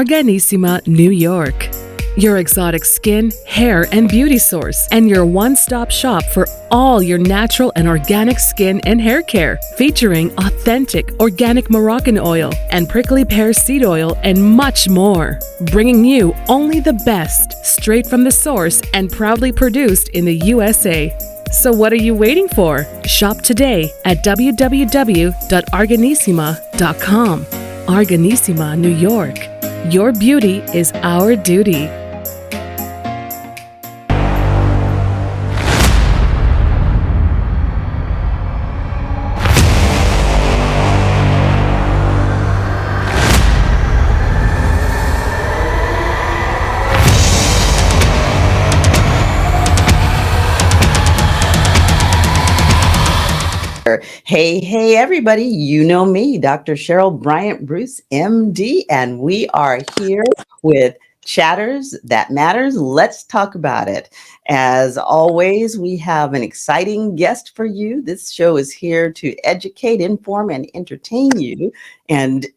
Arganissima, New York. Your exotic skin, hair, and beauty source, and your one-stop shop for all your natural and organic skin and hair care, featuring authentic organic Moroccan oil and prickly pear seed oil and much more. Bringing you only the best, straight from the source and proudly produced in the USA. So what are you waiting for? Shop today at www.arganissima.com. Arganissima, New York. Your beauty is our duty. Hey, everybody. You know me, Dr. Cheryl BryantBruce, MD, and we are here with Chatters That Matters. Let's talk about it. As always, we have an exciting guest for you. This show is here to educate, inform, and entertain you. And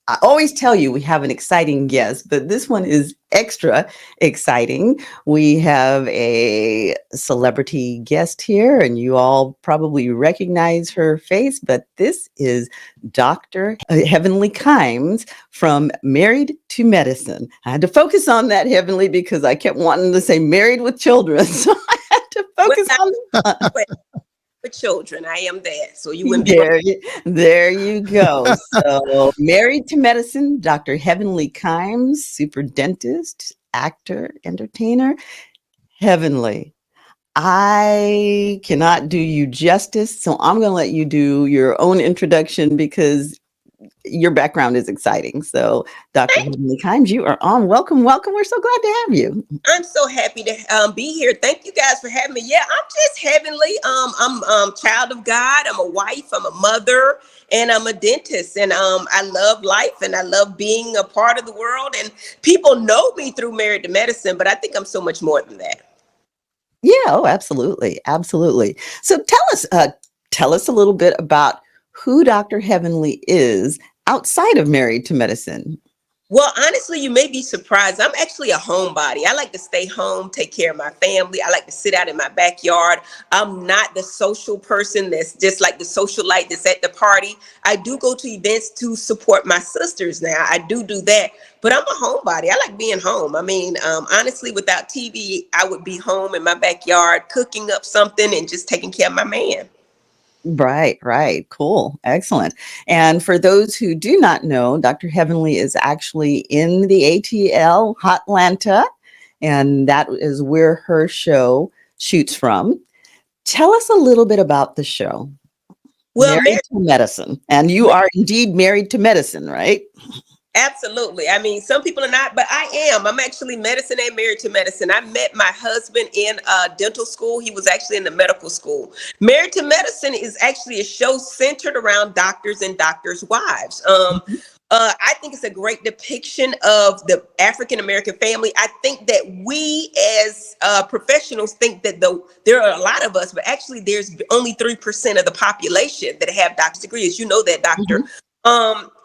I always tell you we have an exciting guest, but this one is extra exciting. We have a celebrity guest here, and you all probably recognize her face, but this is Dr. Heavenly Kimes from Married to Medicine. I had to focus on that, Heavenly, because I kept wanting to say married with children, so I had to focus on that. Children, I am that, so you wouldn't be there you go. So Married to Medicine, Dr. Heavenly Kimes, super dentist, actor, entertainer. Heavenly, I cannot do you justice, so I'm going to let you do your own introduction because your background is exciting. So Dr. Heavenly Kimes, you are on. Welcome. We're so glad to have you. I'm so happy to be here. Thank you guys for having me. Yeah, I'm just heavenly. I'm child of God. I'm a wife. I'm a mother, and I'm a dentist. And I love life, and I love being a part of the world. And people know me through Married to Medicine, but I think I'm so much more than that. Yeah. Oh, absolutely, absolutely. So tell us a little bit about who Dr. Heavenly is outside of Married to Medicine. Well, honestly, you may be surprised. I'm actually a homebody. I like to stay home, take care of my family. I like to sit out in my backyard. I'm not the social person that's just like the socialite that's at the party. I do go to events to support my sisters now. I do that, but I'm a homebody. I like being home. I mean, honestly, without TV, I would be home in my backyard, cooking up something and just taking care of my man. Right. Cool. Excellent. And for those who do not know, Dr. Heavenly is actually in the ATL, Hotlanta, and that is where her show shoots from. Tell us a little bit about the show. Well, Married to Medicine. And you are indeed married to medicine, right? Absolutely. I mean, some people are not, but I am. I'm actually medicine and married to medicine. I met my husband in dental school. He was actually in the medical school. Married to Medicine is actually a show centered around doctors and doctors' wives. I think it's a great depiction of the African-American family. I think that we as professionals think that there are a lot of us, but actually there's only 3% of the population that have doctor's degrees. You know that, doctor. Mm-hmm.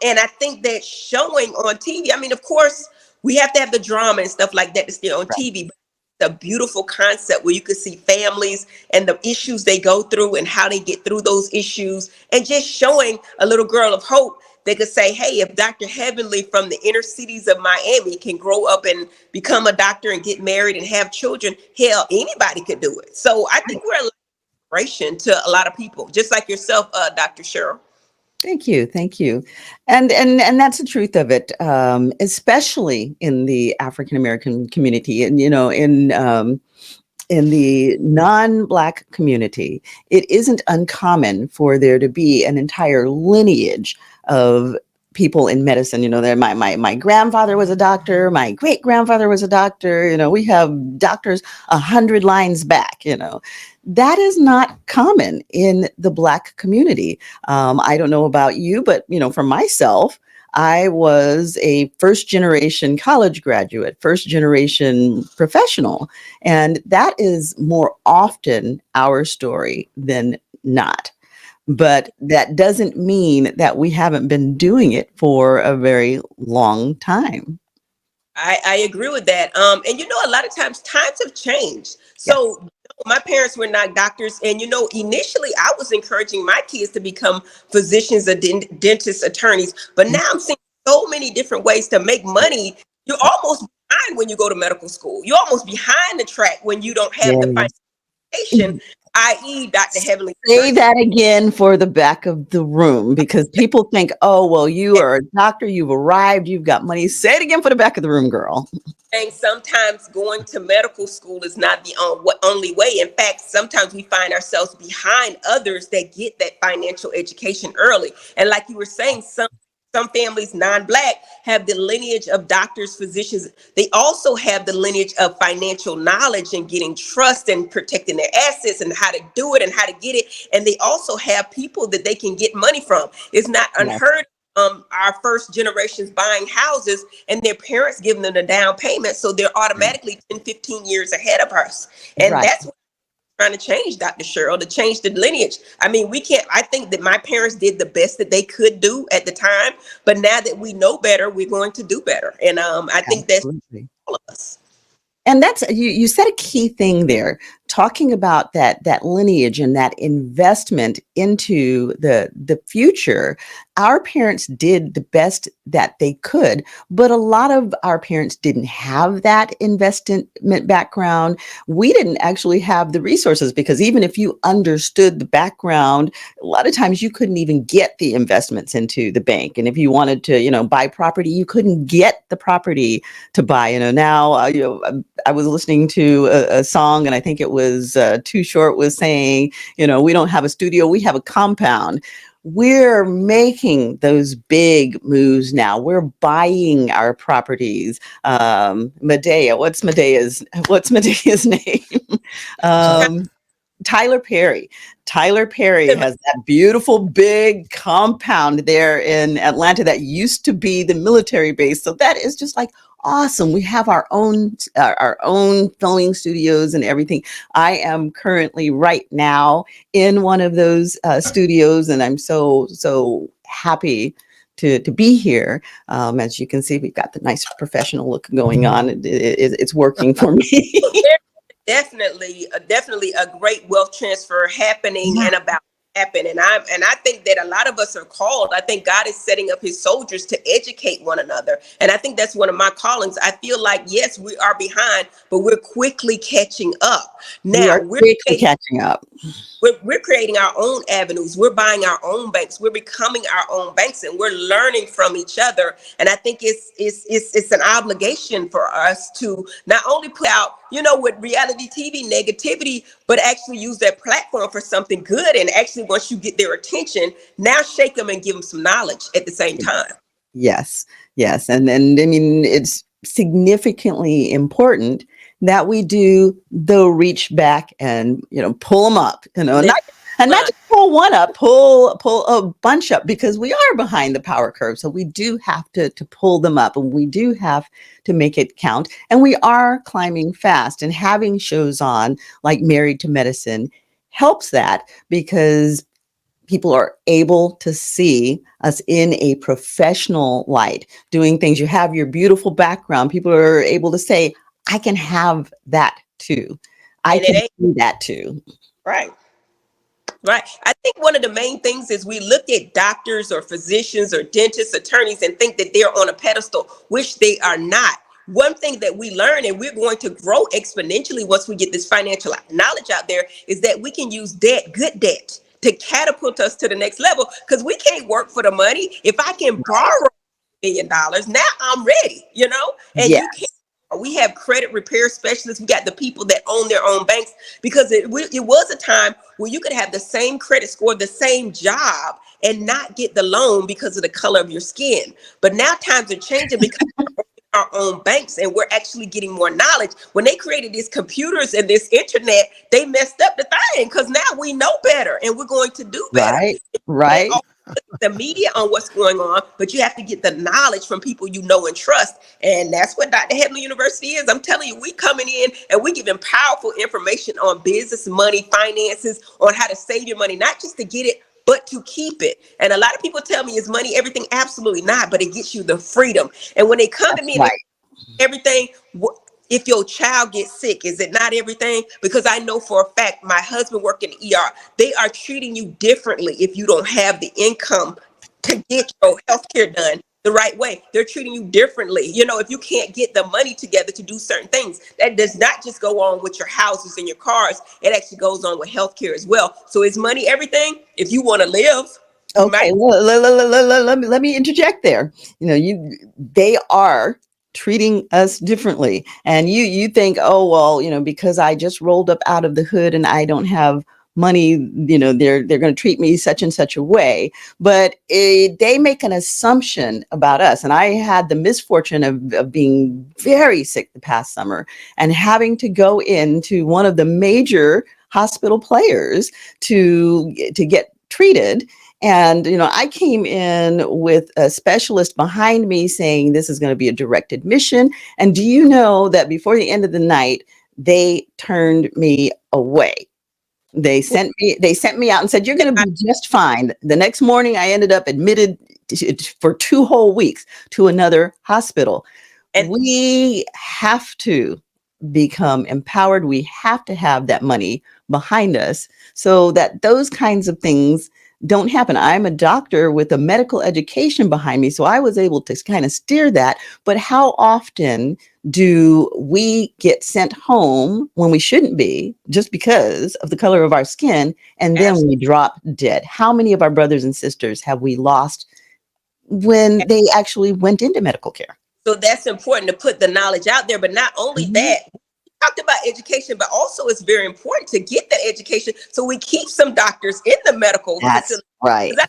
And I think that showing on TV, I mean, of course, we have to have the drama and stuff like that to stay on TV, but it's a beautiful concept where you can see families and the issues they go through and how they get through those issues, and just showing a little girl of hope. They could say, hey, if Dr. Heavenly from the inner cities of Miami can grow up and become a doctor and get married and have children, hell, anybody could do it. So I think we're a inspiration to a lot of people, just like yourself, Dr. Cheryl. Thank you. And that's the truth of it, especially in the African-American community. And, in the non-Black community, it isn't uncommon for there to be an entire lineage of people in medicine. My grandfather was a doctor, my great grandfather was a doctor. We have doctors 100 lines back. That is not common in the Black community. I don't know about you, but for myself, I was a first generation college graduate, first generation professional, and that is more often our story than not. But that doesn't mean that we haven't been doing it for a very long time. I agree with that. And a lot of times have changed. Yes. So my parents were not doctors, and initially I was encouraging my kids to become physicians, or dentists, attorneys. But now I'm seeing so many different ways to make money. You're almost behind when you go to medical school. You're almost behind the track when you don't have the Yes. foundation, i.e., Dr. Heavenly Say Surgery. that again for the back of the room, because people think, oh, well, you are a doctor, you've arrived, you've got money. Say it again for the back of the room, girl. And sometimes going to medical school is not the only way. In fact, sometimes we find ourselves behind others that get that financial education early. And like you were saying, some families, non-Black, have the lineage of doctors, physicians. They also have the lineage of financial knowledge and getting trust and protecting their assets and how to do it and how to get it. And they also have people that they can get money from. It's not Yes. unheard. Our first generations buying houses and their parents giving them the down payment. So they're automatically 10, 15 years ahead of us. And Right. that's what we're trying to change, Dr. Cheryl, to change the lineage. I mean, we can't, I think that my parents did the best that they could do at the time. But now that we know better, we're going to do better. And I think that's Absolutely. all of us. And that's you said a key thing there, talking about that lineage and that investment into the future. Our parents did the best that they could, but a lot of our parents didn't have that investment background. We didn't actually have the resources, because even if you understood the background, a lot of times you couldn't even get the investments into the bank. And if you wanted to, buy property, you couldn't get the property to buy. Now, I was listening to a song, and I think it was Too Short was saying, we don't have a studio, we have a compound. We're making those big moves now. We're buying our properties. Medea, what's Medea's name? um, Tyler Perry. Tyler Perry has that beautiful big compound there in Atlanta that used to be the military base. So that is just like awesome. We have our own filming studios and everything. I am currently right now in one of those studios, and I'm so happy to be here. As you can see, we've got the nice professional look going on. It's working for me. Definitely a great wealth transfer happening Yeah. and about to happen. And I think that a lot of us are called. I think God is setting up his soldiers to educate one another. And I think that's one of my callings. I feel like, yes, we are behind, but we're quickly catching up. We Now are quickly catching up. we're creating our own avenues. We're buying our own banks. We're becoming our own banks, and we're learning from each other. And I think it's an obligation for us to not only put out, with reality TV negativity, but actually use that platform for something good. And actually, once you get their attention, now shake them and give them some knowledge at the same time. Yes, yes. And I mean, it's significantly important that we do the reach back and, pull them up, Lift not just pull one up, pull a bunch up, because we are behind the power curve. So we do have to pull them up, and we do have to make it count. And we are climbing fast, and having shows on like Married to Medicine helps that, because people are able to see us in a professional light, doing things. You have your beautiful background. People are able to say, I can have that too. I and it can ain't do that too. right. Right. I think one of the main things is we look at doctors or physicians or dentists, attorneys, and think that they're on a pedestal, which they are not. One thing that we learn, and we're going to grow exponentially once we get this financial knowledge out there, is that we can use debt, good debt, to catapult us to the next level, because we can't work for the money. If I can borrow $1 million, now I'm ready, and you can't. Yes. We have credit repair specialists. We got the people that own their own banks, because it was a time where you could have the same credit score, the same job, and not get the loan because of the color of your skin. But now times are changing, because our own banks, and we're actually getting more knowledge. When they created these computers and this internet, they messed up the thing, because now we know better and we're going to do better. Right. You can't Right. always look at the media on what's going on, but you have to get the knowledge from people you know and trust. And that's what Dr. Headley University is. I'm telling you, we coming in and we giving powerful information on business, money, finances, on how to save your money, not just to get it, but to keep it. And a lot of people tell me, is money everything? Absolutely not, but it gets you the freedom. And when they come to That's me and right. everything? If your child gets sick, is it not everything? Because I know for a fact, my husband worked in the ER. They are treating you differently if you don't have the income to get your health care done the right way. They're treating you differently. You know, if you can't get the money together to do certain things, that does not just go on with your houses and your cars. It actually goes on with healthcare as well. So is money everything? If you want to live, you might. Okay, let me interject there. You know, they are treating us differently, and you think, oh well, you know, because I just rolled up out of the hood and I don't have money, you know, they're going to treat me such and such a way. But they make an assumption about us, and I had the misfortune of being very sick the past summer and having to go into one of the major hospital players to get treated. And, you know, I came in with a specialist behind me saying this is going to be a direct admission. And do you know that before the end of the night, they turned me away? They sent me out and said, you're going to be just fine. The next morning, I ended up admitted for 2 whole weeks to another hospital. And We have to become empowered. We have to have that money behind us so that those kinds of things don't happen. I'm a doctor with a medical education behind me, so I was able to kind of steer that. But how often do we get sent home when we shouldn't be just because of the color of our skin, and then we drop dead? How many of our brothers and sisters have we lost when they actually went into medical care? so that's important to put the knowledge out there. But not only Mhm. that, we talked about education, but also it's very important to get that education so we keep some doctors in the medical That's facility. right. Because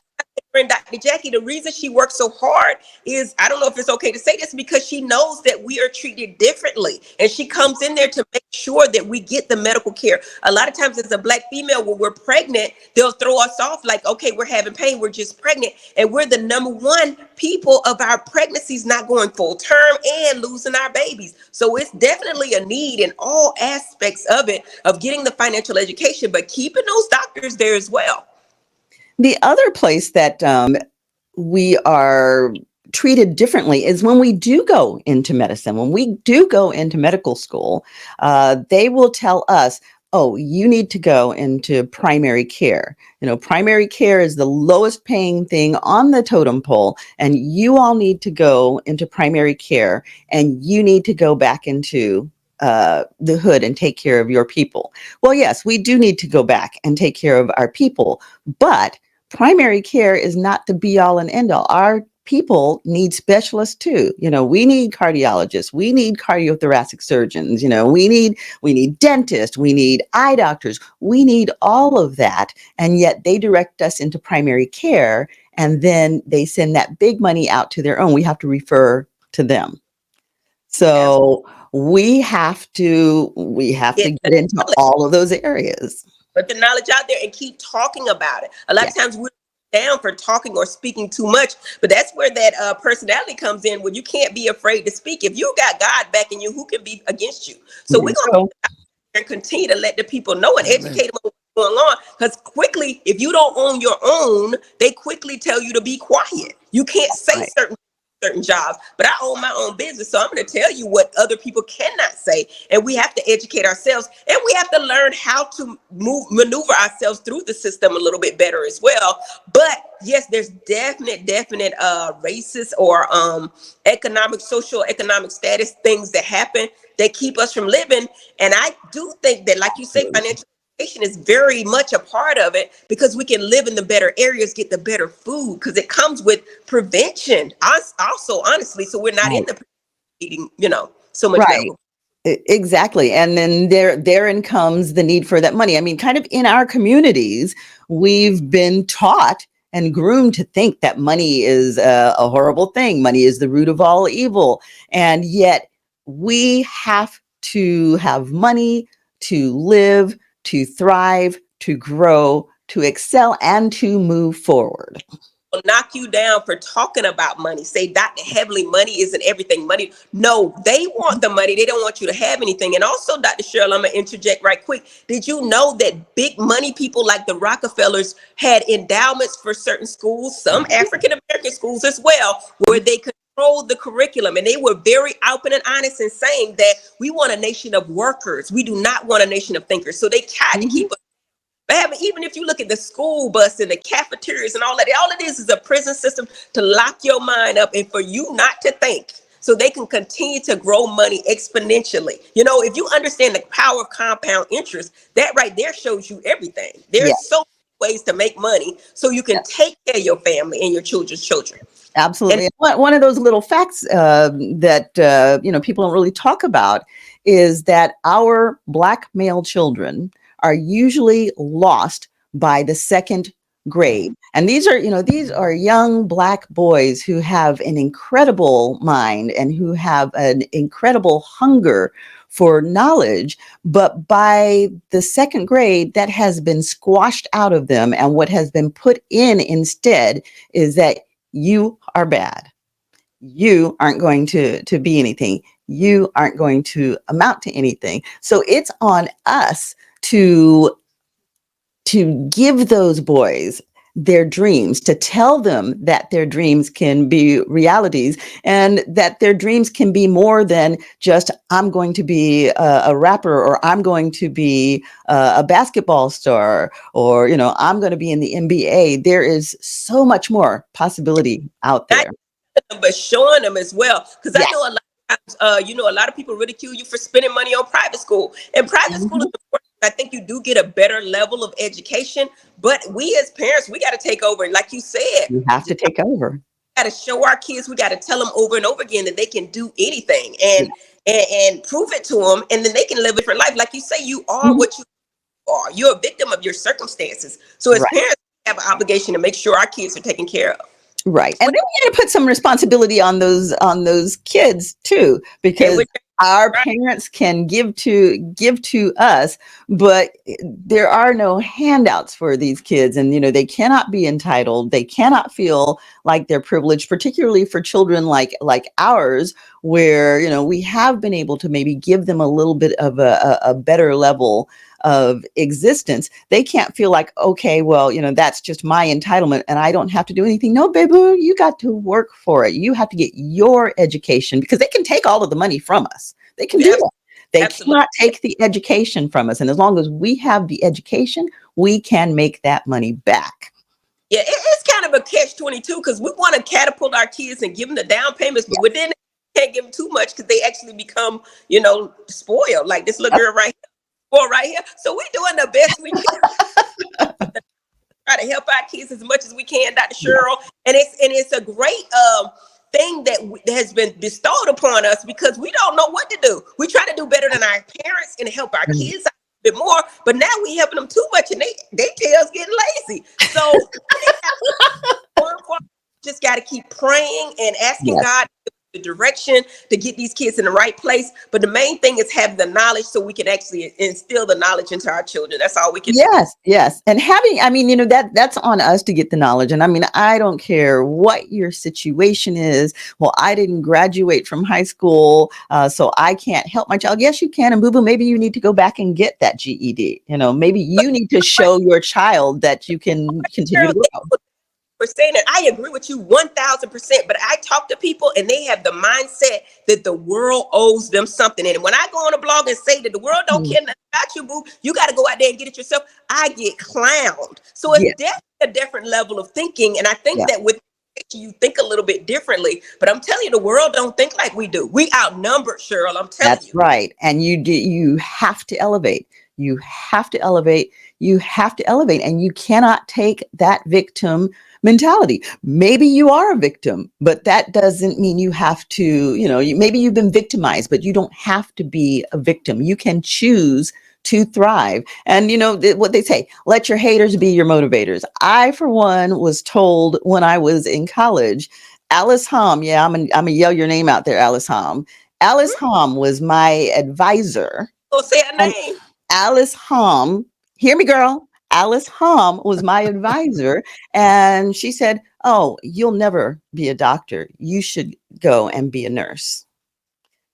friend Dr. Jackie, the reason she works so hard is, I don't know if it's okay to say this, because she knows that we are treated differently. And she comes in there to make sure that we get the medical care. A lot of times as a Black female, when we're pregnant, they'll throw us off like, okay, we're having pain, we're just pregnant. And we're the number one people of our pregnancies not going full term and losing our babies. So it's definitely a need in all aspects of it, of getting the financial education, but keeping those doctors there as well. The other place that we are treated differently is when we do go into medicine. When we do go into medical school, they will tell us, oh, you need to go into primary care. You know, primary care is the lowest paying thing on the totem pole, and you all need to go into primary care, and you need to go back into the hood and take care of your people. Well, yes, we do need to go back and take care of our people, but primary care is not the be all and end all. Our people need specialists too. You know, we need cardiologists, we need cardiothoracic surgeons, you know, we need dentists, we need eye doctors, we need all of that. And yet they direct us into primary care, and then they send that big money out to their own. We have to refer to them. So we have to get into all of those areas. Put the knowledge out there and keep talking about it. A lot Yeah. of times we're down for talking or speaking too much, but that's where that personality comes in, when you can't be afraid to speak. If you got God backing you, who can be against you? So There we're you going go. to continue to let the people know and Amen. educate them on what's going on. Because quickly, if you don't own your own, they quickly tell you to be quiet. You can't say Right. certain jobs, but I own my own business, so I'm going to tell you what other people cannot say. And we have to educate ourselves, and we have to learn how to maneuver ourselves through the system a little bit better as well. But yes, there's definite racist or social economic status things that happen that keep us from living. And I do think that, like you say, financial education is very much a part of it, because we can live in the better areas, get the better food, because it comes with prevention. Also, honestly, so we're not in Right. the eating, so much Right. medical. Exactly. And then therein comes the need for that money. I mean, kind of in our communities, we've been taught and groomed to think that money is a horrible thing. Money is the root of all evil. And yet we have to have money to live, to thrive, to grow, to excel, and to move forward. Knock you down for talking about money. Say Dr. Heavily, money isn't everything. Money, no, they want the money. They don't want you to have anything. And also, Dr. Cheryl, I'm gonna interject right quick. Did you know that big money people like the Rockefellers had endowments for certain schools, some African American schools as well, where they could controlled the curriculum, and they were very open and honest in saying that we want a nation of workers. We do not want a nation of thinkers. So they tried to keep us. But even if you look at the school bus and the cafeterias and all it is a prison system to lock your mind up and for you not to think, so they can continue to grow money exponentially. You know, if you understand the power of compound interest, that right there shows you everything. Yeah. There's so many ways to make money so you can take care of your family and your children's children. Absolutely. And one of those little facts that people don't really talk about is that our Black male children are usually lost by the second grade. And these are young Black boys who have an incredible mind and who have an incredible hunger for knowledge. But by the second grade, that has been squashed out of them. And what has been put in instead is that you are bad. You aren't going to be anything. You aren't going to amount to anything. So it's on us to give those boys their dreams, to tell them that their dreams can be realities and that their dreams can be more than just, I'm going to be a rapper, or I'm going to be a basketball star, or, I'm going to be in the NBA. There is so much more possibility out there. But showing them as well. Because I know a lot of times, a lot of people ridicule you for spending money on private school. And private school is important. I think you do get a better level of education, but we as parents, we got to take over. And like you said, you have to take over. We got to show our kids, we got to tell them over and over again that they can do anything and prove it to them. And then they can live a different life. Like you say, you are what you are. You're a victim of your circumstances. So as parents, we have an obligation to make sure our kids are taken care of. Right. And then we got to put some responsibility on those kids too, because our parents can give to us, but there are no handouts for these kids. And, they cannot be entitled. They cannot feel like they're privileged, particularly for children like ours, where, we have been able to maybe give them a little bit of a better level of existence. They can't feel like, okay, well, that's just my entitlement and I don't have to do anything. No, baby, you got to work for it. You have to get your education, because they can take all of the money from us. They can do that. They cannot take the education from us. And as long as we have the education, we can make that money back. Yeah, it's kind of a catch-22, because we want to catapult our kids and give them the down payments, but within it, we can't give them too much because they actually become, spoiled. Like this little girl right here. So we're doing the best we can. Try to help our kids as much as we can, Dr. Cheryl. And it's a great thing that has been bestowed upon us, because we don't know what to do. We try to do better than our parents and help our kids out a bit more, but now we helping them too much and they tails getting lazy. So just got to keep praying and asking God the direction to get these kids in the right place. But the main thing is having the knowledge so we can actually instill the knowledge into our children. That's all we can do. Yes. And that's on us to get the knowledge. And I don't care what your situation is. Well, I didn't graduate from high school, so I can't help my child. Yes, you can. And boo-boo, maybe you need to go back and get that GED. Maybe you need to show your child that you can continue to grow. Saying that I agree with you 1,000%, but I talk to people and they have the mindset that the world owes them something. And when I go on a blog and say that the world don't care nothing about you, boo, you got to go out there and get it yourself, I get clowned. So it's definitely a different level of thinking. And I think that with you think a little bit differently, but I'm telling you, the world don't think like we do. We outnumbered, Cheryl. I'm telling you. That's right. And you have to elevate. You have to elevate. You have to elevate. And you cannot take that victim mentality. Maybe you are a victim, but that doesn't mean you have to, maybe you've been victimized, but you don't have to be a victim. You can choose to thrive. And what they say, let your haters be your motivators. I, for one, was told when I was in college, Alice Hom, I'm gonna yell your name out there, Alice Hom. Alice Hom was my advisor. Oh, say a name. Alice Hom, hear me, girl. Alice Hom was my advisor, and she said, "Oh, you'll never be a doctor. You should go and be a nurse.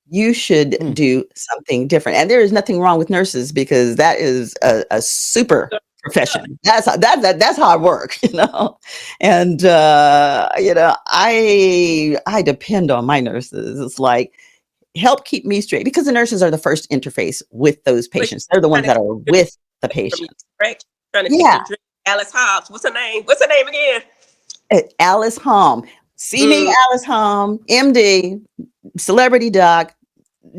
You should do something different." And there is nothing wrong with nurses, because that is a super profession. That's how I work, you know. And I depend on my nurses. It's like help keep me straight because the nurses are the first interface with those But patients. They're the trying ones to that take are your with the drink from you, patients. correct? Trying to take Yeah, your drink. Alice Hobbs. What's her name? What's her name again? Alice Hom. See me, Mm, Alice Hom, MD, celebrity doc,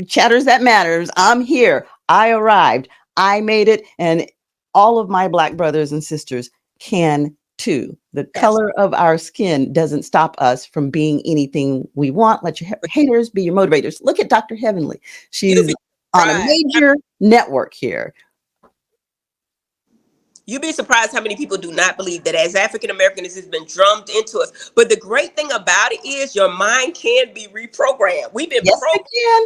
chatters that matters. I'm here. I arrived. I made it, and all of my Black brothers and sisters can too. The yes. color of our skin doesn't stop us from being anything we want. Let your haters be your motivators. Look at Dr. Heavenly. You'd She's be on a surprised. major network here. You'd be surprised how many people do not believe that as African Americans, it's been drummed into us. But the great thing about it is your mind can be reprogrammed. We've been Yes, programmed. we can.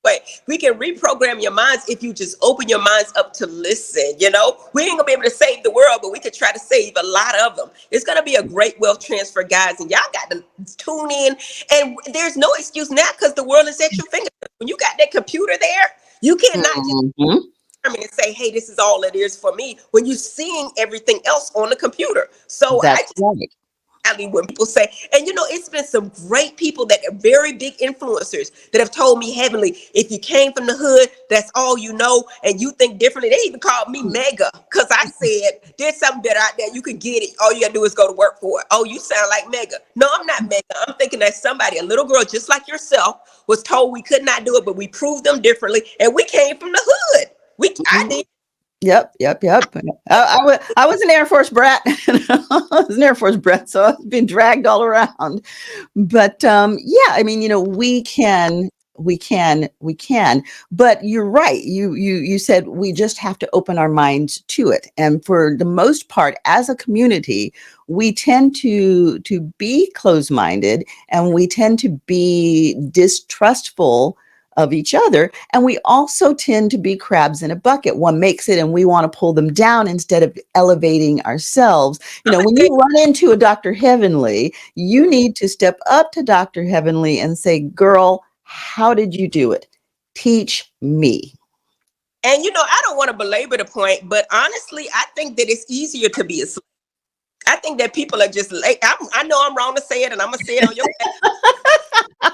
But we can reprogram your minds if you just open your minds up to listen. You know, we ain't gonna be able to save the world, but we could try to save a lot of them. It's gonna be a great wealth transfer, guys, and y'all got to tune in. And there's no excuse now because the world is at your fingertips. When you got that computer there, you cannot just Mhm. determine and say, "Hey, this is all it is for me." When you're seeing everything else on the computer, so I That's right. when people say, and it's been some great people that are very big influencers that have told me, Heavenly, if you came from the hood, that's all you know, and you think differently. They even called me mega because I said there's something better out there. You can get it. All you gotta do is go to work for it. Oh, you sound like mega. No, I'm not mega. I'm thinking that somebody, a little girl just like yourself, was told we could not do it, but we proved them differently, and we came from the hood. I Mhm. did. Yep. I was an Air Force brat. I was an Air Force brat, so I've been dragged all around. But yeah, I mean, we can. But you're right. You said we just have to open our minds to it. And for the most part, as a community, we tend to be closed-minded, and we tend to be distrustful of each other. And we also tend to be crabs in a bucket. One makes it and we want to pull them down instead of elevating ourselves. I'm gonna When tell you run into a Dr. Heavenly, you need to step up to Dr. Heavenly and say, girl, how did you do it? Teach me. and I don't want to belabor the point, but honestly, I think that it's easier to be a slave. I think that people are just like, I know I'm wrong to say it, and I'm gonna say it on your back.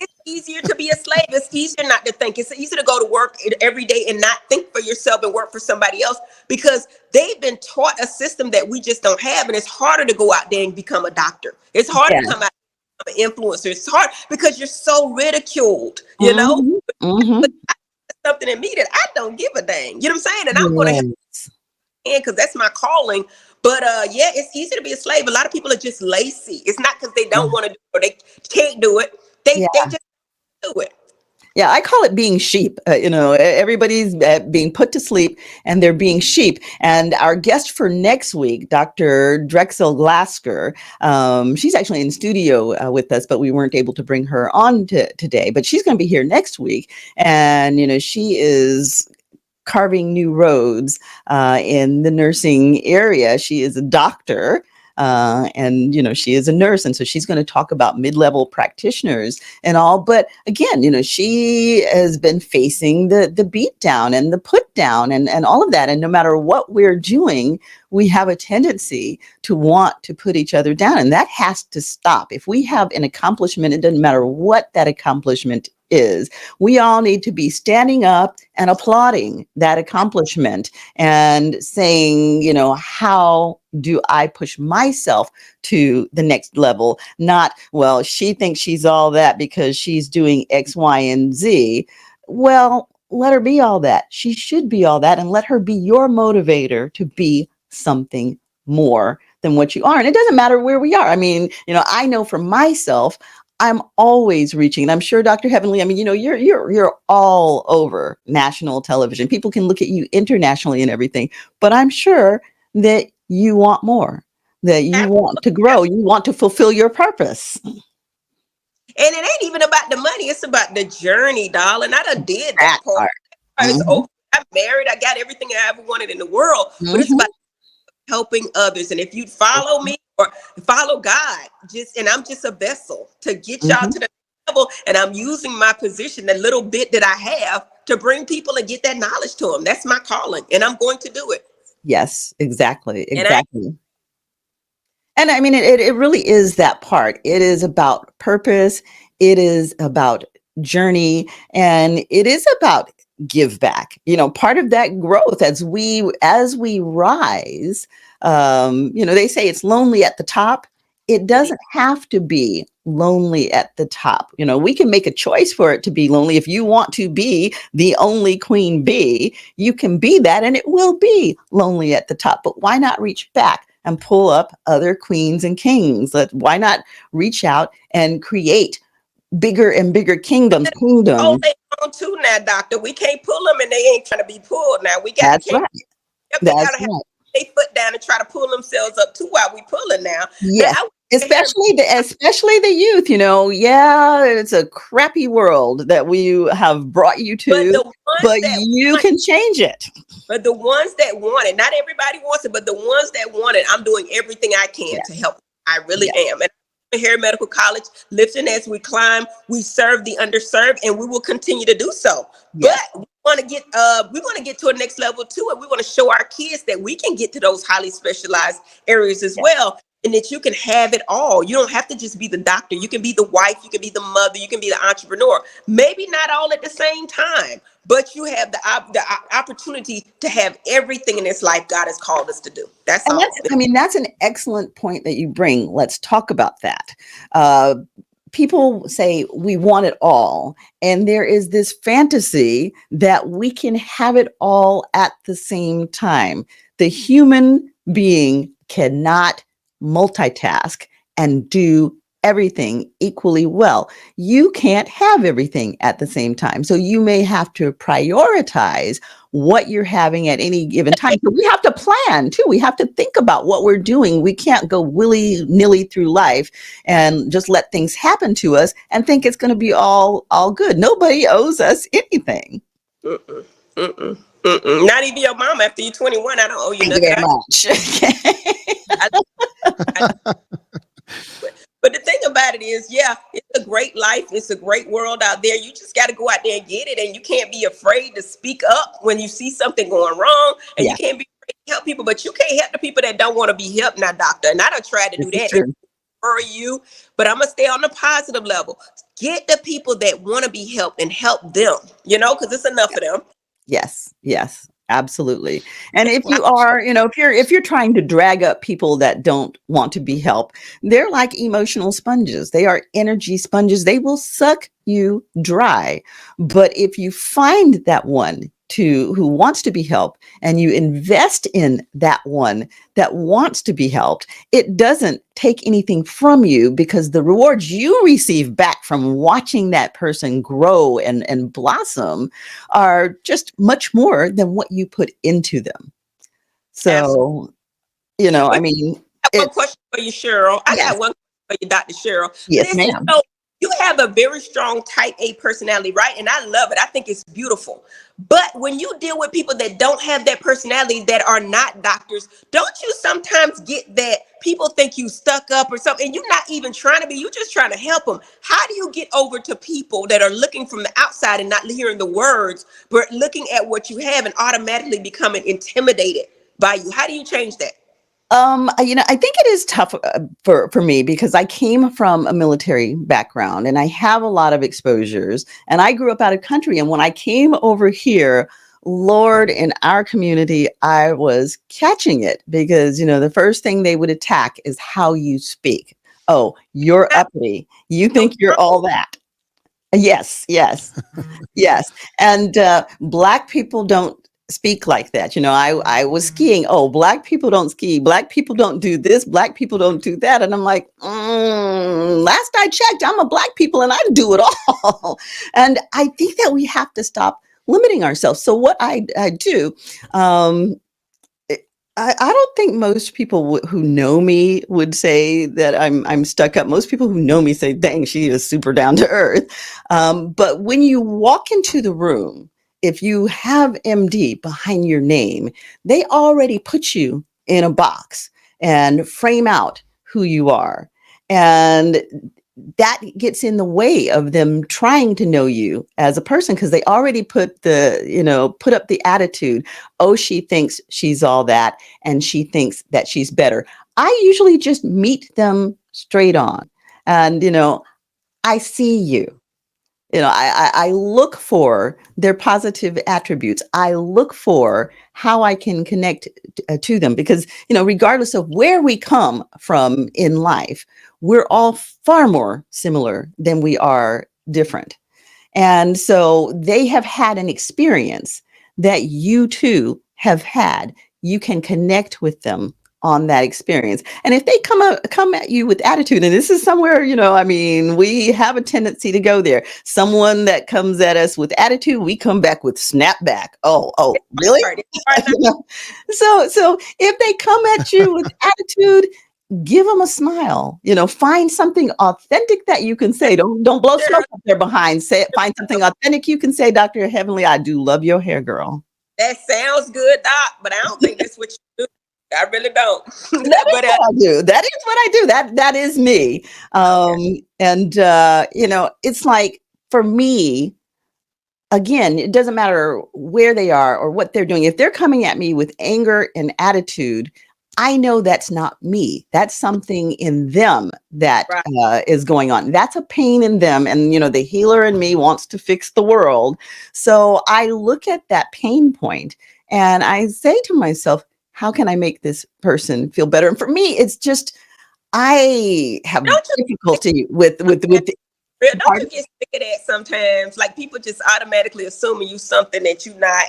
It's easier to be a slave. It's easier not to think. It's easier to go to work every day and not think for yourself and work for somebody else because they've been taught a system that we just don't have, and it's harder to go out there and become a doctor. It's harder to Yeah. come out and become an influencer. It's hard because you're so ridiculed. Hmm. Something in me that I don't give a dang. You know what I'm saying? And I'm gonna help Yes. because that's my calling. But yeah, it's easy to be a slave. A lot of people are just lazy. It's not because they don't want to do it or they can't do it. They just do it. Yeah, I call it being sheep. Everybody's being put to sleep and they're being sheep. And our guest for next week, Dr. Drexel Glasker, she's actually in studio with us, but we weren't able to bring her on today. But she's going to be here next week. And, she is carving new roads in the nursing area. She is a doctor. And she is a nurse, and so she's going to talk about mid-level practitioners and all. But again, she has been facing the beat down and the put down and all of that. And no matter what we're doing, we have a tendency to want to put each other down, and that has to stop. If we have an accomplishment, it doesn't matter what that accomplishment is. We all need to be standing up and applauding that accomplishment and saying, how do I push myself to the next level? Not, well, she thinks she's all that because she's doing X, Y, and Z. Well, let her be all that. She should be all that, and let her be your motivator to be something more than what you are. And it doesn't matter where we are. I mean, I know for myself, I'm always reaching, and I'm sure Dr. Heavenly, I mean, you're all over national television. People can look at you internationally and everything, but I'm sure that you want more, that you want to grow, you want to fulfill your purpose. And it ain't even about the money. It's about the journey, darling. I done did That that part. part. It's Hmm. over. I'm married. I got everything I ever wanted in the world. But it's Hmm. about helping others. And if you follow me or follow God, and I'm just a vessel to get y'all Hmm. to the level. And I'm using my position, the little bit that I have, to bring people and get that knowledge to them. That's my calling, and I'm going to do it. Yes, exactly, And I exactly. And I mean, it really is that part. It is about purpose. It is about journey, and it is about give back. Part of that growth as we rise. They say it's lonely at the top. It it is. doesn't have to be lonely at the top. We can make a choice for it to be lonely. If you want to be the only queen bee, you can be that, and it will be lonely at the top. But why not reach back and pull up other queens and kings? Why not reach out and create bigger and bigger kingdoms? Oh, Kingdoms. they on too now, doctor. We can't pull them, and they ain't trying to be pulled. Now we That's can't. right. Yep, they That's gotta have right. their foot down and try to pull themselves up too while we pulling now. And Yes. I want to hear, Especially the youth. Yeah, it's a crappy world that we have brought you but to, the ones but that you want, can change it. but the ones that want it, not everybody wants it, but the ones that want it, I'm doing everything I can to Yes. help. I really Yes. am. And here at Medical College, lifting as we climb, we serve the underserved, and we will continue to do so. But Yes. we want to get to a next level too, and we want to show our kids that we can get to those highly specialized areas as Yes. well, and that you can have it all. You don't have to just be the doctor. You can be the wife, you can be the mother, you can be the entrepreneur. Maybe not all at the same time, but you have the opportunity to have everything in this life God has called us to do. That's And all. that's an excellent point that you bring. Let's talk about that. Uh, People say we want it all, and there is this fantasy that we can have it all at the same time. The human being cannot multitask and do everything equally well. You can't have everything at the same time. So you may have to prioritize what you're having at any given time. So we have to plan too. We have to think about what we're doing. We can't go willy-nilly through life and just let things happen to us and think it's going to be all good. Nobody owes us anything. Mm-mm, mm-mm, mm-mm. Not even your mom. After you're 21, I don't owe you Thank you nothing. very much. I, I But the thing about it is, yeah, it's a great life. It's a great world out there. You just got to go out there and get it. And you can't be afraid to speak up when you see something going wrong. And you Yes, can't be afraid to help people. But you can't help the people that don't want to be helped now, doctor. And I done tried to this do is that. And true. for you, but I'm going to stay on the positive level. Get the people that want to be helped and help them, because it's enough of them. Yes, yes, absolutely. And if you are, if you're trying to drag up people that don't want to be helped, they're like emotional sponges. They are energy sponges. They will suck you dry. But if you find that one who wants to be helped and you invest in that one that wants to be helped, it doesn't take anything from you because the rewards you receive back from watching that person grow and blossom are just much more than what you put into them. Absolutely. So, I But mean, got one it's question for you, Cheryl. I yes, got one question for you, Dr. Cheryl. yes, Listen, ma'am. so you have a very strong type A personality, right? And I love it. I think it's beautiful. But when you deal with people that don't have that personality, that are not doctors, don't you sometimes get that people think you stuck up or something, and you're not even trying to be, you're just trying to help them? How do you get over to people that are looking from the outside and not hearing the words, but looking at what you have and automatically becoming intimidated by you? How do you change that? I think it is tough for me because I came from a military background and I have a lot of exposures and I grew up out of country. And when I came over here, Lord, in our community, I was catching it because, the first thing they would attack is how you speak. Oh, you're uppity. You think you're all that. Yes, yes. Yes, and Black people don't speak like that. I was skiing. Oh, Black people don't ski. Black people don't do this. Black people don't do that. And I'm like, last I checked, I'm a Black people and I do it all. And I think that we have to stop limiting ourselves. So what I do, um, I don't think most people who know me would say that I'm stuck up. Most people who know me say, "Dang, she is super down to earth." But when you walk into the room, if you have MD behind your name, they already put you in a box and frame out who you are. And that gets in the way of them trying to know you as a person, because they already put up the attitude. Oh, she thinks she's all that, and she thinks that she's better. I usually just meet them straight on, and I see you. I look for their positive attributes. I look for how I can connect to them, because, regardless of where we come from in life, we're all far more similar than we are different. And so they have had an experience that you too have had. You can connect with them on that experience. And if they come at you with attitude, and this is somewhere, we have a tendency to go there. Someone that comes at us with attitude, we come back with snapback. Oh, really? So if they come at you with attitude, give them a smile. Find something authentic that you can say. Don't blow smoke up their behind. Find something authentic you can say. Dr. Heavenly, I do love your hair, girl. That sounds good, Doc, but I don't think that's what you do. I really don't. That is what I do. That is what I do. That is me. And it's like, for me, again, it doesn't matter where they are or what they're doing. If they're coming at me with anger and attitude, I know that's not me. That's something in them that is going on. That's a pain in them. And, the healer in me wants to fix the world. So I look at that pain point and I say to myself, how can I make this person feel better? And for me, it's just, I have difficulty with don't you get sick of that sometimes? Like, people just automatically assuming you something that you're not.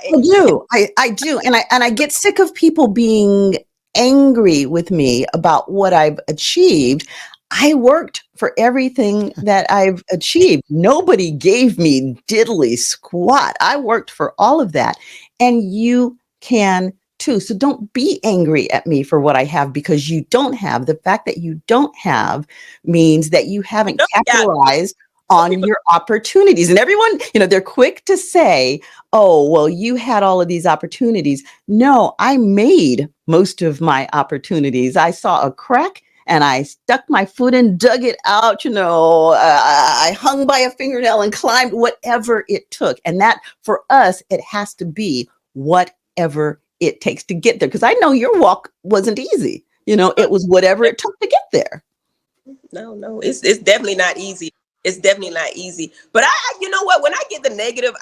I do. And I get sick of people being angry with me about what I've achieved. I worked for everything that I've achieved. Nobody gave me diddly squat. I worked for all of that. And you can too. So don't be angry at me for what I have, because you don't have. The fact that you don't have means that you haven't capitalized on your opportunities. And everyone, they're quick to say, oh, well, you had all of these opportunities. No, I made most of my opportunities. I saw a crack and I stuck my foot in, dug it out, I hung by a fingernail and climbed, whatever it took. And that, for us, it has to be whatever it takes to get there. Because I know your walk wasn't easy. It was whatever it took to get there. No, it's definitely not easy. It's definitely not easy. But you know what? When I get the negative,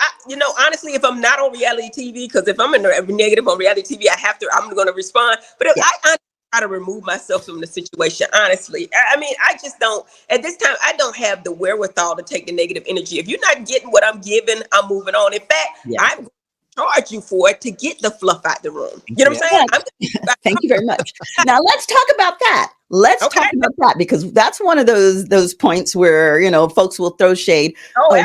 honestly, if I'm not on reality TV, because if I'm in the negative on reality TV, I'm going to respond. But if I try to remove myself from the situation, honestly, I just don't, at this time, I don't have the wherewithal to take the negative energy. If you're not getting what I'm giving, I'm moving on. In fact, I'm going to charge you for it to get the fluff out the room. You know what I'm saying? Thank you very much. Now let's talk about that. Let's talk about that, because that's one of those points where, folks will throw shade. Oh,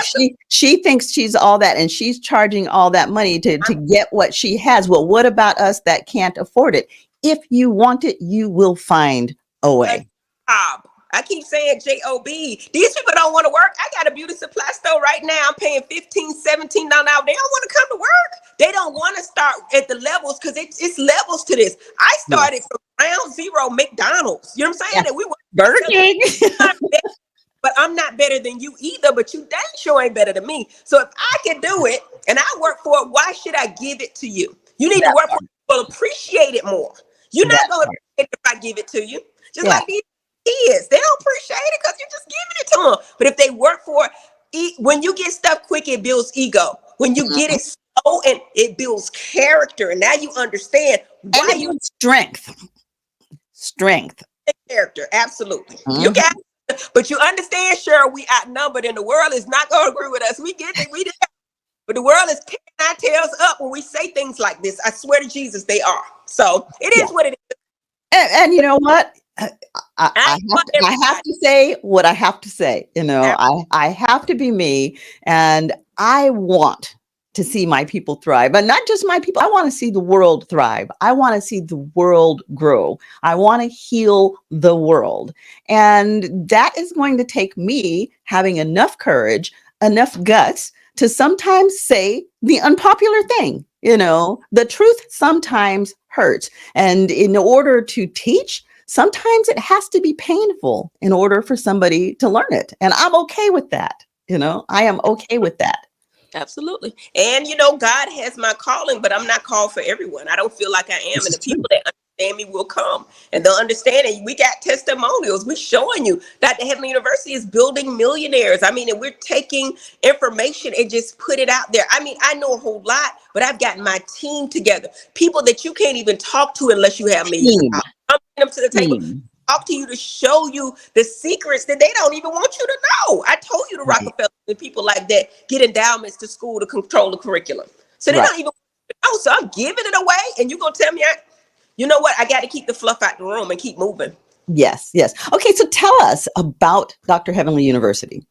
she thinks she's all that, and she's charging all that money to get what she has. Well, what about us that can't afford it? If you want it, you will find a way. I keep saying JOB. These people don't want to work. I got a beauty supply store right now. I'm paying $15, $17 an hour. They don't want to come to work. They don't want to start at the levels, because it's levels to this. I started from ground zero McDonald's. You know what I'm saying? And we were Burger King. But I'm not better than you either. But you dang sure ain't better than me. So if I can do it and I work for it, why should I give it to you? You need to work for it. Will appreciate it more. You're not going to appreciate it if I give it to you. Just like these kids, they don't appreciate it because you're just giving it to them. But if they work for it, when you get stuff quick, it builds ego. When you get it slow, and it builds character. And now you understand why you strength. Character, absolutely. You got it. But you understand, Cheryl, we outnumbered, and the world is not going to agree with us. We get it. We did. But the world is picking our tails up when we say things like this. I swear to Jesus, they are. So it is what it is. And you know what? I have to say what I have to say. I have to be me, and I want to see my people thrive, but not just my people. I want to see the world thrive. I want to see the world grow. I want to heal the world. And that is going to take me having enough courage, enough guts to sometimes say the unpopular thing. The truth sometimes hurts. And in order to teach, sometimes it has to be painful in order for somebody to learn it. And I'm okay with that. I am okay with that. Absolutely. And God has my calling, but I'm not called for everyone. I don't feel like I am. This And is the true. people that understand me will come and they'll understand it. We got testimonials. We're showing you that the Heavenly University is building millionaires. I mean, and we're taking information and just put it out there. I mean, I know a whole lot, but I've gotten my team together. People that you can't even talk to unless you have me. Team, I'm bringing them to the table. team. Talk to you to show you the secrets that they don't even want you to know. I told you the Right. Rockefeller and people like that get endowments to school to control the curriculum. So they Right. don't even know. So I'm giving it away. And you're going to tell me, you know what? I got to keep the fluff out the room and keep moving. Yes. Yes. Okay. So tell us about Dr. Heavenly University.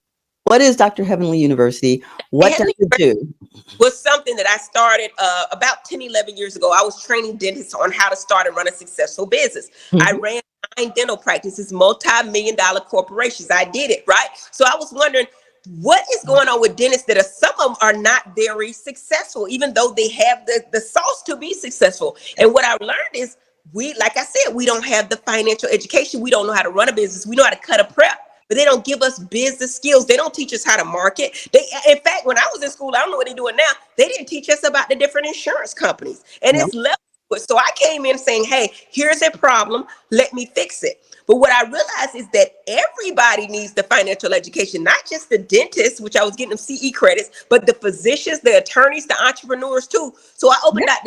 What is Dr. Heavenly University? What does it do? Was something that I started about 10, 11 years ago. I was training dentists on how to start and run a successful business. I Mhm. ran 9 dental practices, multi-million-dollar corporations. I did it, right? So I was wondering, what is going on with dentists that some of them are not very successful, even though they have the sauce to be successful. And what I learned is like I said, we don't have the financial education. We don't know how to run a business. We know how to cut a prep, but they don't give us business skills. They don't teach us how to market. In fact, when I was in school, I don't know what they're doing now. They didn't teach us about the different insurance companies, and No. it's level. So I came in saying, "Hey, here's a problem. Let me fix it." But what I realized is that everybody needs the financial education, not just the dentists, which I was getting them CE credits, but the physicians, the attorneys, the entrepreneurs too. So I opened Yeah. up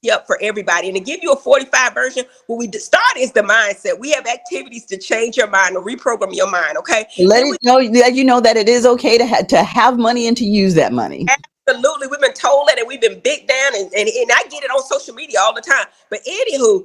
the up for everybody. And to give you a 45 version, what we start is the mindset. We have activities to change your mind or reprogram your mind. Okay. Let Then it we let you know that it is okay to have money and to use that money. absolutely, we've been told that and we've been big down and I get it on social media all the time. But anywho,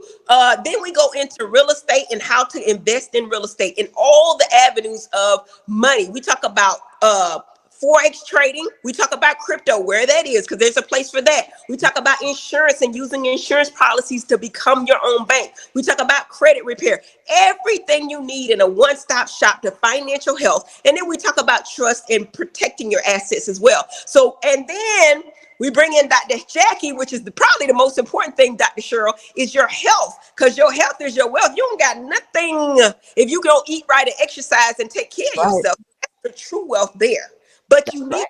then we go into real estate and how to invest in real estate in all the avenues of money. We talk about Forex trading. We talk about crypto, where that is, because there's a place for that. We talk about insurance and using insurance policies to become your own bank. We talk about credit repair, everything you need in a one-stop shop to financial health. And then we talk about trust and protecting your assets as well. So, and then we bring in Dr. Jackie, which is probably the most important thing, Dr. Cheryl, is your health, because your health is your wealth. You don't got nothing if you don't eat right and exercise and take care of Right. yourself. That's the true wealth there. But That's you need right.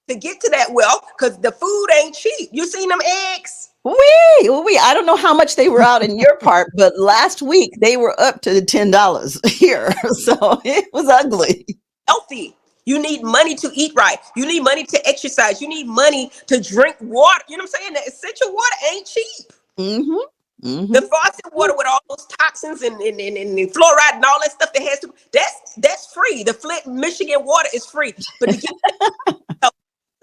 to get to that wealth because the food ain't cheap. You seen them eggs? I don't know how much they were out in your part, but last week they were up to $10 here. So it was ugly. Healthy. You need money to eat right. You need money to exercise. You need money to drink water. You know what I'm saying? The essential water ain't cheap. Mm-hmm. The Mm-hmm. faucet water with all those toxins and fluoride and all that stuff that has to, that's free. The Flint, Michigan water is free. But to get the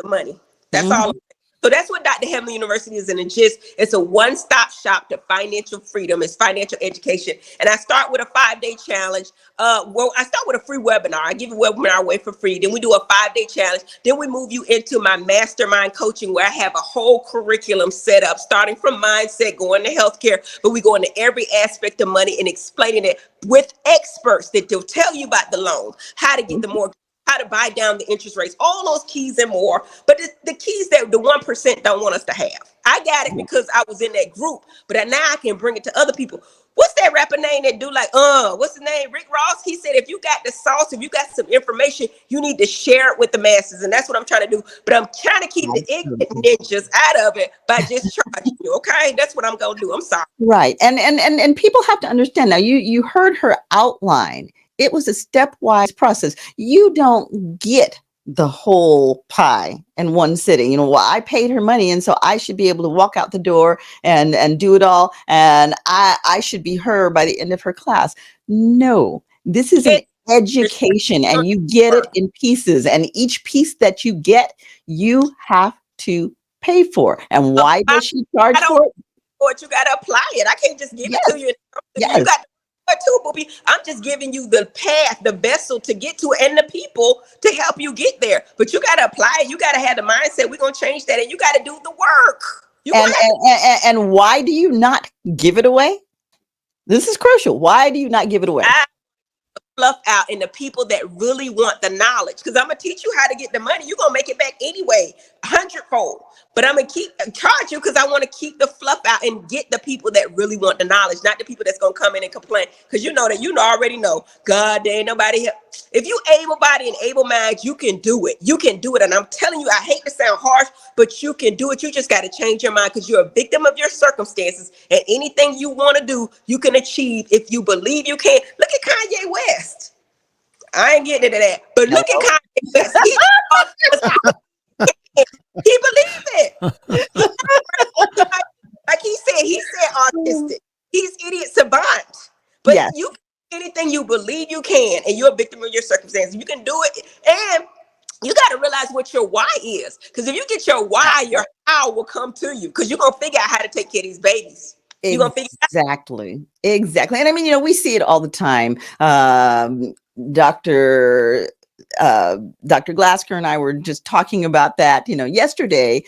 money, that's all. Mm-hmm. So that's what Dr. Heavenly University is in a gist. It's a one-stop shop to financial freedom. It's financial education. And I start with a 5-day challenge. Well, I start with a free webinar. I give a webinar away for free. Then we do a 5-day challenge. Then we move you into my mastermind coaching where I have a whole curriculum set up, starting from mindset, going to healthcare, but we go into every aspect of money and explaining it with experts that will tell you about the loan, how to get the mortgage, how to buy down the interest rates, all those keys and more. But the keys that the 1% don't want us to have. I got it because I was in that group, but now I can bring it to other people. What's that rapper name that do like, what's his name? Rick Ross. He said, if you got the sauce, if you got some information, you need to share it with the masses. And that's what I'm trying to do. But I'm trying to keep the ignorant ninjas out of it by just charging you. Okay. That's what I'm going to do. I'm sorry. Right. And people have to understand now, you heard her outline. It was a stepwise process. You don't get the whole pie in one sitting. Well, I paid her money, and so I should be able to walk out the door and do it all. And I should be her by the end of her class. No, this is an education, and you get it in pieces. And each piece that you get, you have to pay for. And why does she charge for it? You got to apply it. I can't just give it to you. You Yes. got to do it too, booby. I'm just giving you the path, the vessel to get to it, and the people to help you get there. But you got to apply it. You got to have the mindset. We're going to change that, and you got to do the work. And why do you not give it away? This is crucial. Why do you not give it away? fluff out and the people that really want the knowledge. Because I'm gonna teach you how to get the money. You're gonna make it back anyway, 100-fold. But I'm gonna keep charge you because I want to keep the fluff out and get the people that really want the knowledge, not the people that's gonna come in and complain. Because you know that already know. God, there ain't nobody here. If you able body and able mind, you can do it. You can do it. And I'm telling you, I hate to sound harsh, but you can do it. You just got to change your mind because you're a victim of your circumstances. And anything you want to do, you can achieve if you believe you can. Look at Kanye West. I ain't getting into that, but look at Kanye West. He believed it. Like he said autistic. He's idiot savant. But Yes. you can do anything you believe you can, and you're a victim of your circumstances. You can do it, and you got to realize what your why is. Because if you get your why, your how will come to you. Because you're gonna figure out how to take care of these babies. You're gonna figure Exactly. And I mean, we see it all the time. Dr. Dr. Glasker and I were just talking about that, yesterday,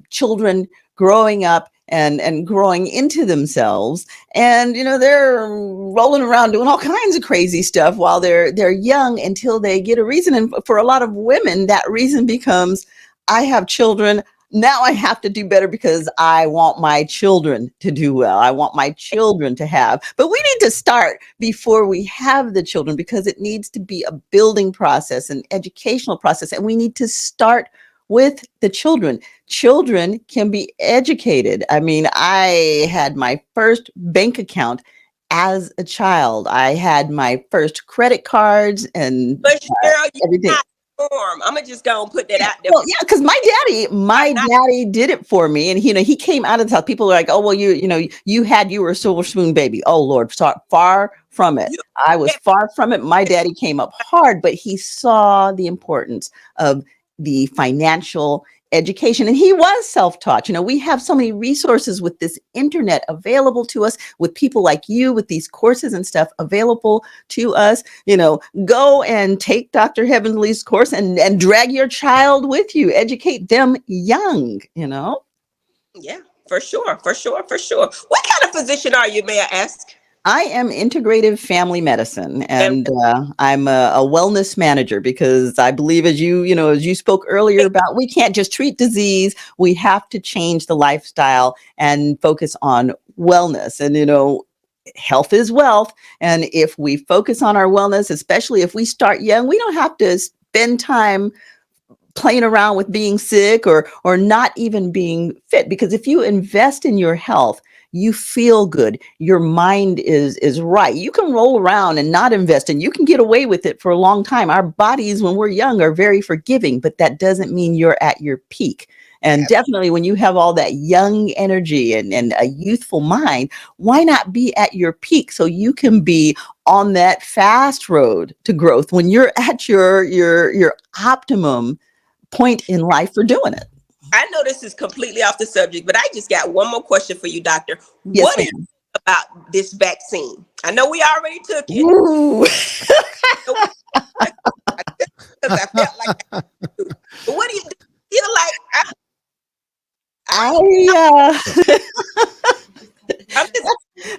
children growing up and growing into themselves, and they're rolling around doing all kinds of crazy stuff while they're young until they get a reason. And for a lot of women, that reason becomes, I have children. Now I have to do better because I want my children to do well. I want my children to have. But we need to start before we have the children, because it needs to be a building process, an educational process. And we need to start with the children. Children can be educated. I mean, I had my first bank account as a child. I had my first credit cards and but Cheryl, everything. I'm gonna just go and put that out there. Well, yeah, because my daddy did it for me, and he came out of the house. People are like, "Oh, well, you were a silver spoon baby." Oh Lord, far from it. I was far from it. My daddy came up hard, but he saw the importance of the financial education, and he was self-taught. We have so many resources with this internet available to us, with people like you, with these courses and stuff available to us. Go and take Dr. Heavenly's course and drag your child with you. Educate them young. Yeah, for sure. What kind of physician are you, may I ask? I am integrative family medicine, and I'm a wellness manager, because I believe, as you spoke earlier about, we can't just treat disease. We have to change the lifestyle and focus on wellness. And, health is wealth. And if we focus on our wellness, especially if we start young, we don't have to spend time playing around with being sick or not even being fit. Because if you invest in your health, you feel good. Your mind is right. You can roll around and not invest, and you can get away with it for a long time. Our bodies, when we're young, are very forgiving, but that doesn't mean you're at your peak. And definitely when you have all that young energy and a youthful mind, why not be at your peak so you can be on that fast road to growth when you're at your optimum point in life for doing it? I know this is completely off the subject, but I just got one more question for you, doctor. Yes, What ma'am. is it about this vaccine? I know we already took it. Ooh. Because I felt like I had to. But what do you feel like?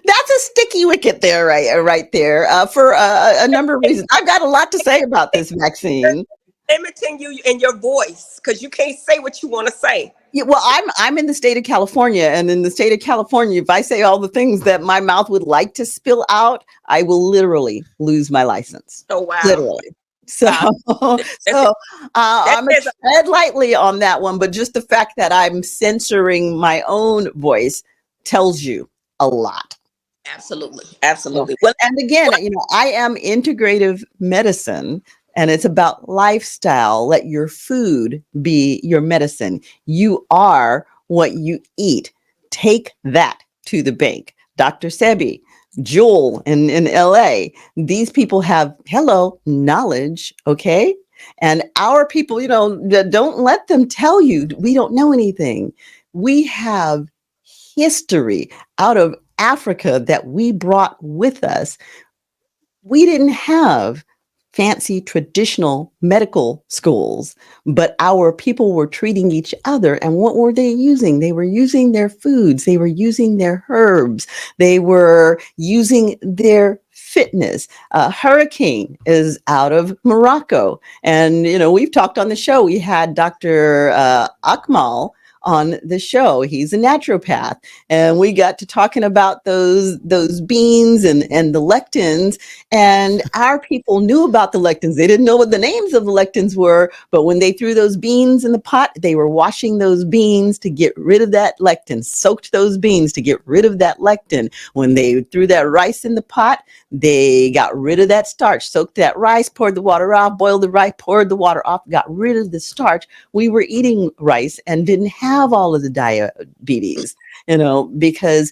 That's a sticky wicket there, right there, for a number of reasons. I've got a lot to say about this vaccine. Limiting you in your voice because you can't say what you want to say. Yeah, well, I'm in the state of California, and in the state of California, if I say all the things that my mouth would like to spill out, I will literally lose my license. Oh wow! Literally. So, I'm gonna tread lightly on that one, but just the fact that I'm censoring my own voice tells you a lot. Absolutely. Well, and again, I am integrative medicine, and it's about lifestyle. Let your food be your medicine. You are what you eat. Take that to the bank. Dr. Sebi, Jewel in LA, these people have knowledge, okay? And our people, don't let them tell you we don't know anything. We have history out of Africa that we brought with us. We didn't have fancy traditional medical schools, but our people were treating each other. And what were they using? They were using their foods. They were using their herbs. They were using their fitness. Hurricane is out of Morocco. And, we've talked on the show. We had Dr. Akmal on the show. He's a naturopath. And we got to talking about those beans and the lectins. And our people knew about the lectins. They didn't know what the names of the lectins were, but when they threw those beans in the pot, they were washing those beans to get rid of that lectin, soaked those beans to get rid of that lectin. When they threw that rice in the pot, they got rid of that starch, soaked that rice, poured the water off, boiled the rice, poured the water off, got rid of the starch. We were eating rice and didn't have all of the diabetes, because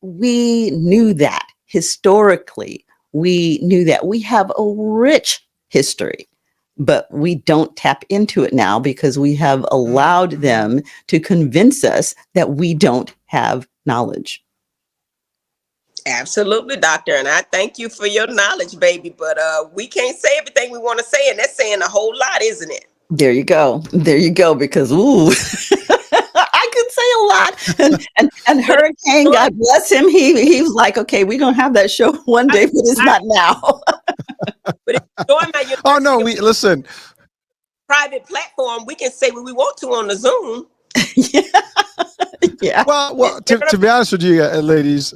we knew that historically. We knew that we have a rich history, but we don't tap into it now because we have allowed them to convince us that we don't have knowledge. Absolutely, doctor. And I thank you for your knowledge, baby. But we can't say everything we want to say, and that's saying a whole lot, isn't it? There you go. There you go. Because, ooh, I could say a lot. And Hurricane, God bless him. He was like, okay, we're going to have that show one day, but it's not now. But if you're doing my Oh, no, listen. Private platform, we can say what we want to on the Zoom. Yeah. Well, to be honest with you, ladies,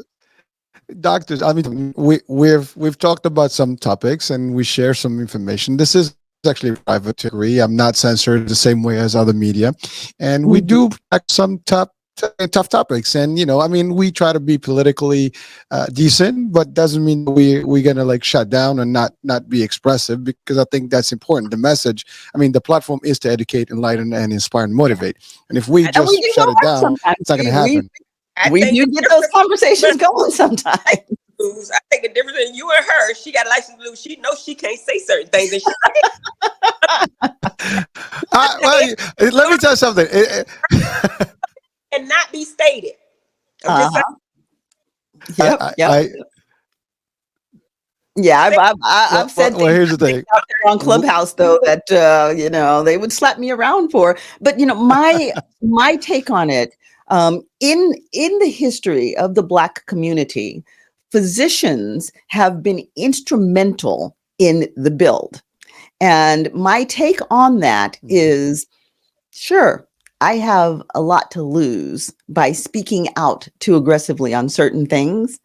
doctors, I mean, we've talked about some topics and we share some information. This is actually a private degree. I'm not censored the same way as other media, and we do some tough topics. And we try to be politically decent, but doesn't mean we're gonna like shut down and not be expressive, because I think that's important. The message, the platform is to educate, enlighten, and inspire and motivate. And if we just shut it down, sometimes. it's not gonna happen. We do get those conversations going sometimes. I think the difference in you and her, she got a license to lose. She knows she can't say certain things. And Let me tell you something. And not be stated. I'm just saying. I've said things here's the thing. out there on Clubhouse, though, that they would slap me around for. But my take on it, in the history of the Black community, physicians have been instrumental in the build. And my take on that is, sure, I have a lot to lose by speaking out too aggressively on certain things.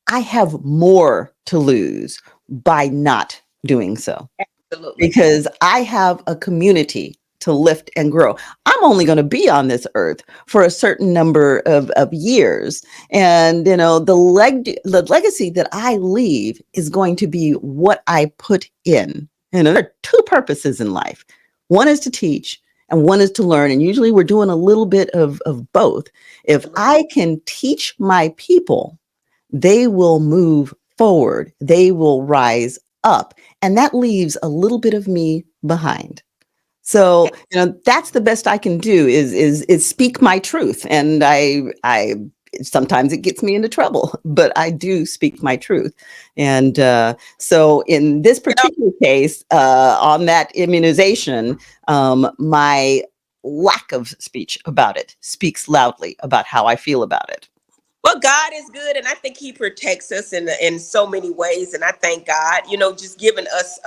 I have more to lose by not doing so. Absolutely. Because I have a community to lift and grow. I'm only going to be on this earth for a certain number of years. And, the legacy that I leave is going to be what I put in. There are two purposes in life. One is to teach and one is to learn. And usually we're doing a little bit of both. If I can teach my people, they will move forward. They will rise up. And that leaves a little bit of me behind. So, that's the best I can do is speak my truth. And I sometimes it gets me into trouble, but I do speak my truth. And so in this particular case, on that immunization, my lack of speech about it speaks loudly about how I feel about it. Well, God is good, and I think He protects us in so many ways. And I thank God, just giving us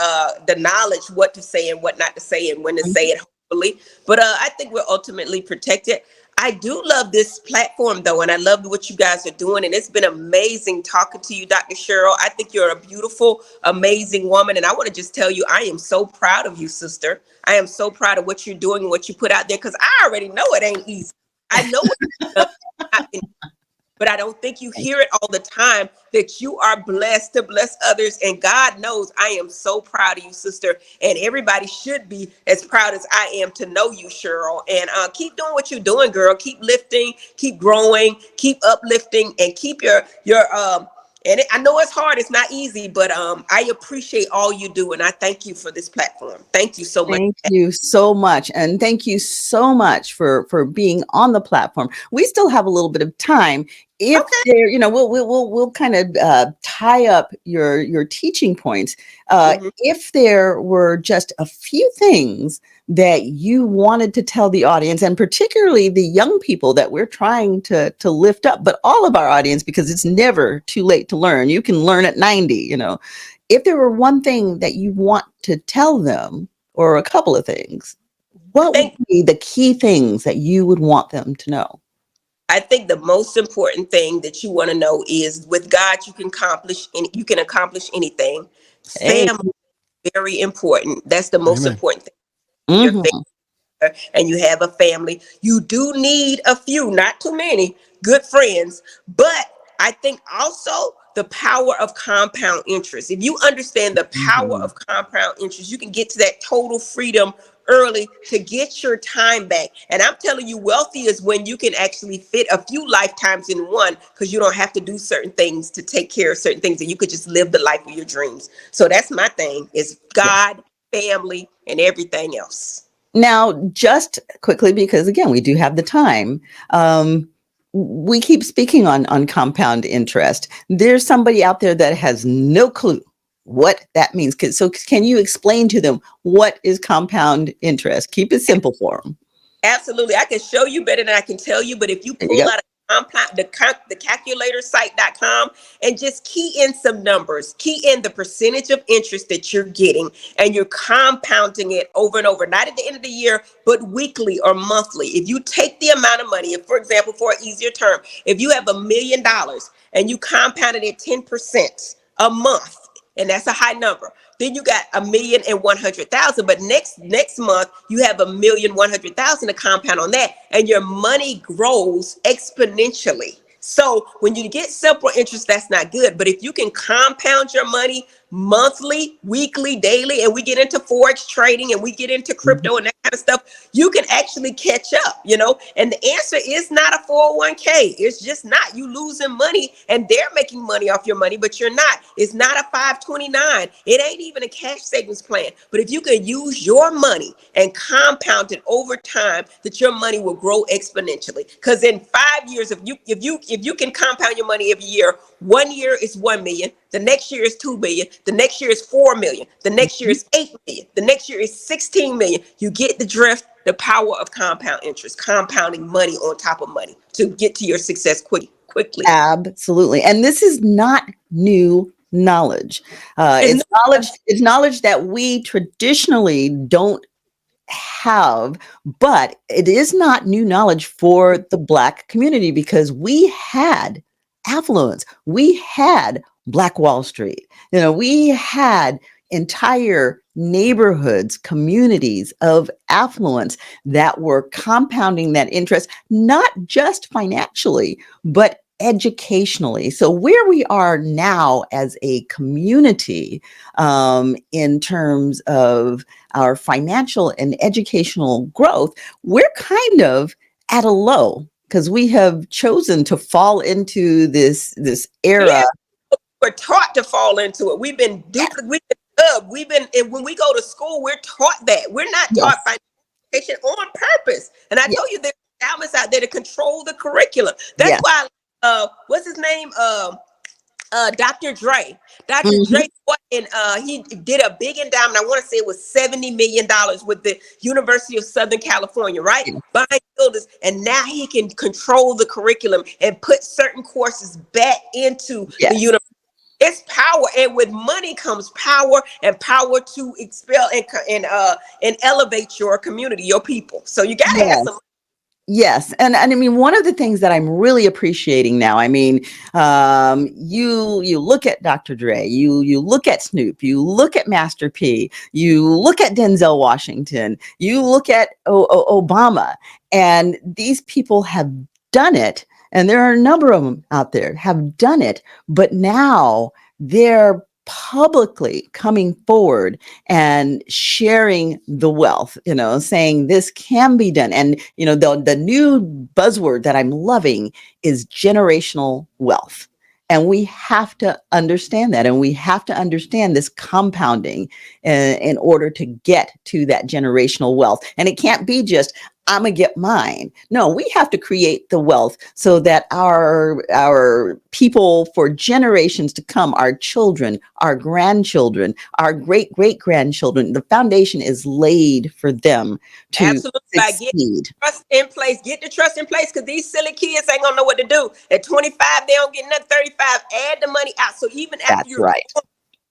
the knowledge what to say and what not to say and when to say it, hopefully. But I think we're ultimately protected. I do love this platform, though, and I love what you guys are doing. And it's been amazing talking to you, Dr. Cheryl. I think you're a beautiful, amazing woman. And I want to just tell you, I am so proud of you, sister. I am so proud of what you're doing and what you put out there, because I already know it ain't easy. I know it's but I don't think you hear it all the time, that you are blessed to bless others. And God knows I am so proud of you, sister. And everybody should be as proud as I am to know you, Cheryl. And keep doing what you're doing, girl. Keep lifting, keep growing, keep uplifting, and keep your and I know it's hard. It's not easy, but I appreciate all you do. And I thank you for this platform. Thank you so much. Thank you so much. And thank you so much for being on the platform. We still have a little bit of time if Okay. there, we'll kind of tie up your teaching points. Mhm. If there were just a few things that you wanted to tell the audience, and particularly the young people that we're trying to lift up, but all of our audience, because it's never too late to learn. You can learn at 90. If there were one thing that you want to tell them, or a couple of things, I what would think be the key things that you would want them to know? I think the most important thing that you want to know is with God you can accomplish anything. Hey. Family is very important. That's the most Amen. important thing. Your family Mhm. and you have a family, you do need a few, not too many, good friends. But I think also the power of compound interest. If you understand the power Mhm. of compound interest, you can get to that total freedom early to get your time back. And I'm telling you, wealthy is when you can actually fit a few lifetimes in one because you don't have to do certain things to take care of certain things and you could just live the life of your dreams. So that's my thing is God, family, and everything else. Now, just quickly, because again, we do have the time. We keep speaking on compound interest. There's somebody out there that has no clue what that means. So, can you explain to them what is compound interest? Keep it simple for them. Absolutely. I can show you better than I can tell you, but if you There you pull go. out a the calculator site.com and just key in some numbers, key in the percentage of interest that you're getting, and you're compounding it over and over, not at the end of the year, but weekly or monthly. If you take the amount of money, if, for example, for an easier term, if you have $1 million and you compound it at 10% a month, and that's a high number. Then you got 1,100,000. But next month you have 1,100,000 to compound on that, and your money grows exponentially. So when you get simple interest, that's not good. But if you can compound your money monthly, weekly, daily, and we get into forex trading and we get into Mhm. crypto and that kind of stuff, you can actually catch up. And the answer is not a 401k. It's just not. You losing money and they're making money off your money, but you're not. It's not a 529. It ain't even a cash savings plan. But if you can use your money and compound it over time, that your money will grow exponentially. Because in 5 years, if you can compound your money every year, 1 year is 1 million, the next year is 2 million, the next year is 4 million, the next year is 8 million, the next year is 16 million. You get the drift, the power of compound interest, compounding money on top of money to get to your success quickly. Absolutely. And this is not new knowledge. It's It's not. knowledge. It's knowledge that we traditionally don't have, but it is not new knowledge for the Black community because we had affluence. We had Black Wall Street. We had entire neighborhoods, communities of affluence that were compounding that interest, not just financially, but educationally. So, where we are now as a community, in terms of our financial and educational growth, we're kind of at a low because we have chosen to fall into this era. Yeah, we're taught to fall into it. We've been Yes, duped. We've been dubbed. And when we go to school, we're taught that. We're not taught yes, financial education on purpose. And I yes, told you there's endowments out there to control the curriculum. That's yes. why what's his name? Dr. Dre. Dr. Mhm. Dre and he did a big endowment. I want to say it was $70 million with the University of Southern California, right? Yes, Behind buildings, and now he can control the curriculum and put certain courses back into the yes. university. It's power, and with money comes power, and power to expel and elevate your community, your people. So you gotta have Yes. some. Yes, and I mean one of the things that I'm really appreciating now. I mean, you look at Dr. Dre, you look at Snoop, you look at Master P, you look at Denzel Washington, you look at Obama, and these people have done it, and there are a number of them out there have done it, but now they're publicly coming forward and sharing the wealth, saying this can be done. And, the new buzzword that I'm loving is generational wealth. And we have to understand that. And we have to understand this compounding in order to get to that generational wealth. And it can't be just, I'm gonna get mine. No, we have to create the wealth so that our people for generations to come, our children, our grandchildren, our great great grandchildren, the foundation is laid for them to Absolutely. By getting succeed. trust in place, get the trust in place, because these silly kids ain't gonna know what to do. At 25, they don't get nothing. 35, add the money out. So even after That's you're right.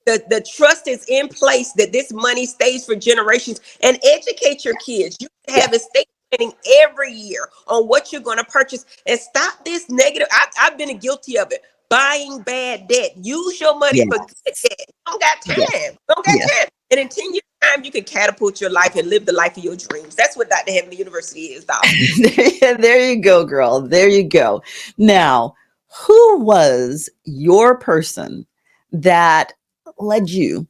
the trust is in place that this money stays for generations, and educate your kids. You Yeah. have estate planning every year on what you're going to purchase, and stop this negative. I've been guilty of it. Buying bad debt. Use your money Yeah. for good debt. You don't got Yeah. time. You don't got Yeah. time. And in 10 years time, you can catapult your life and live the life of your dreams. That's what Dr. Heavenly University is, doctor. There you go, girl. There you go. Now, who was your person that led you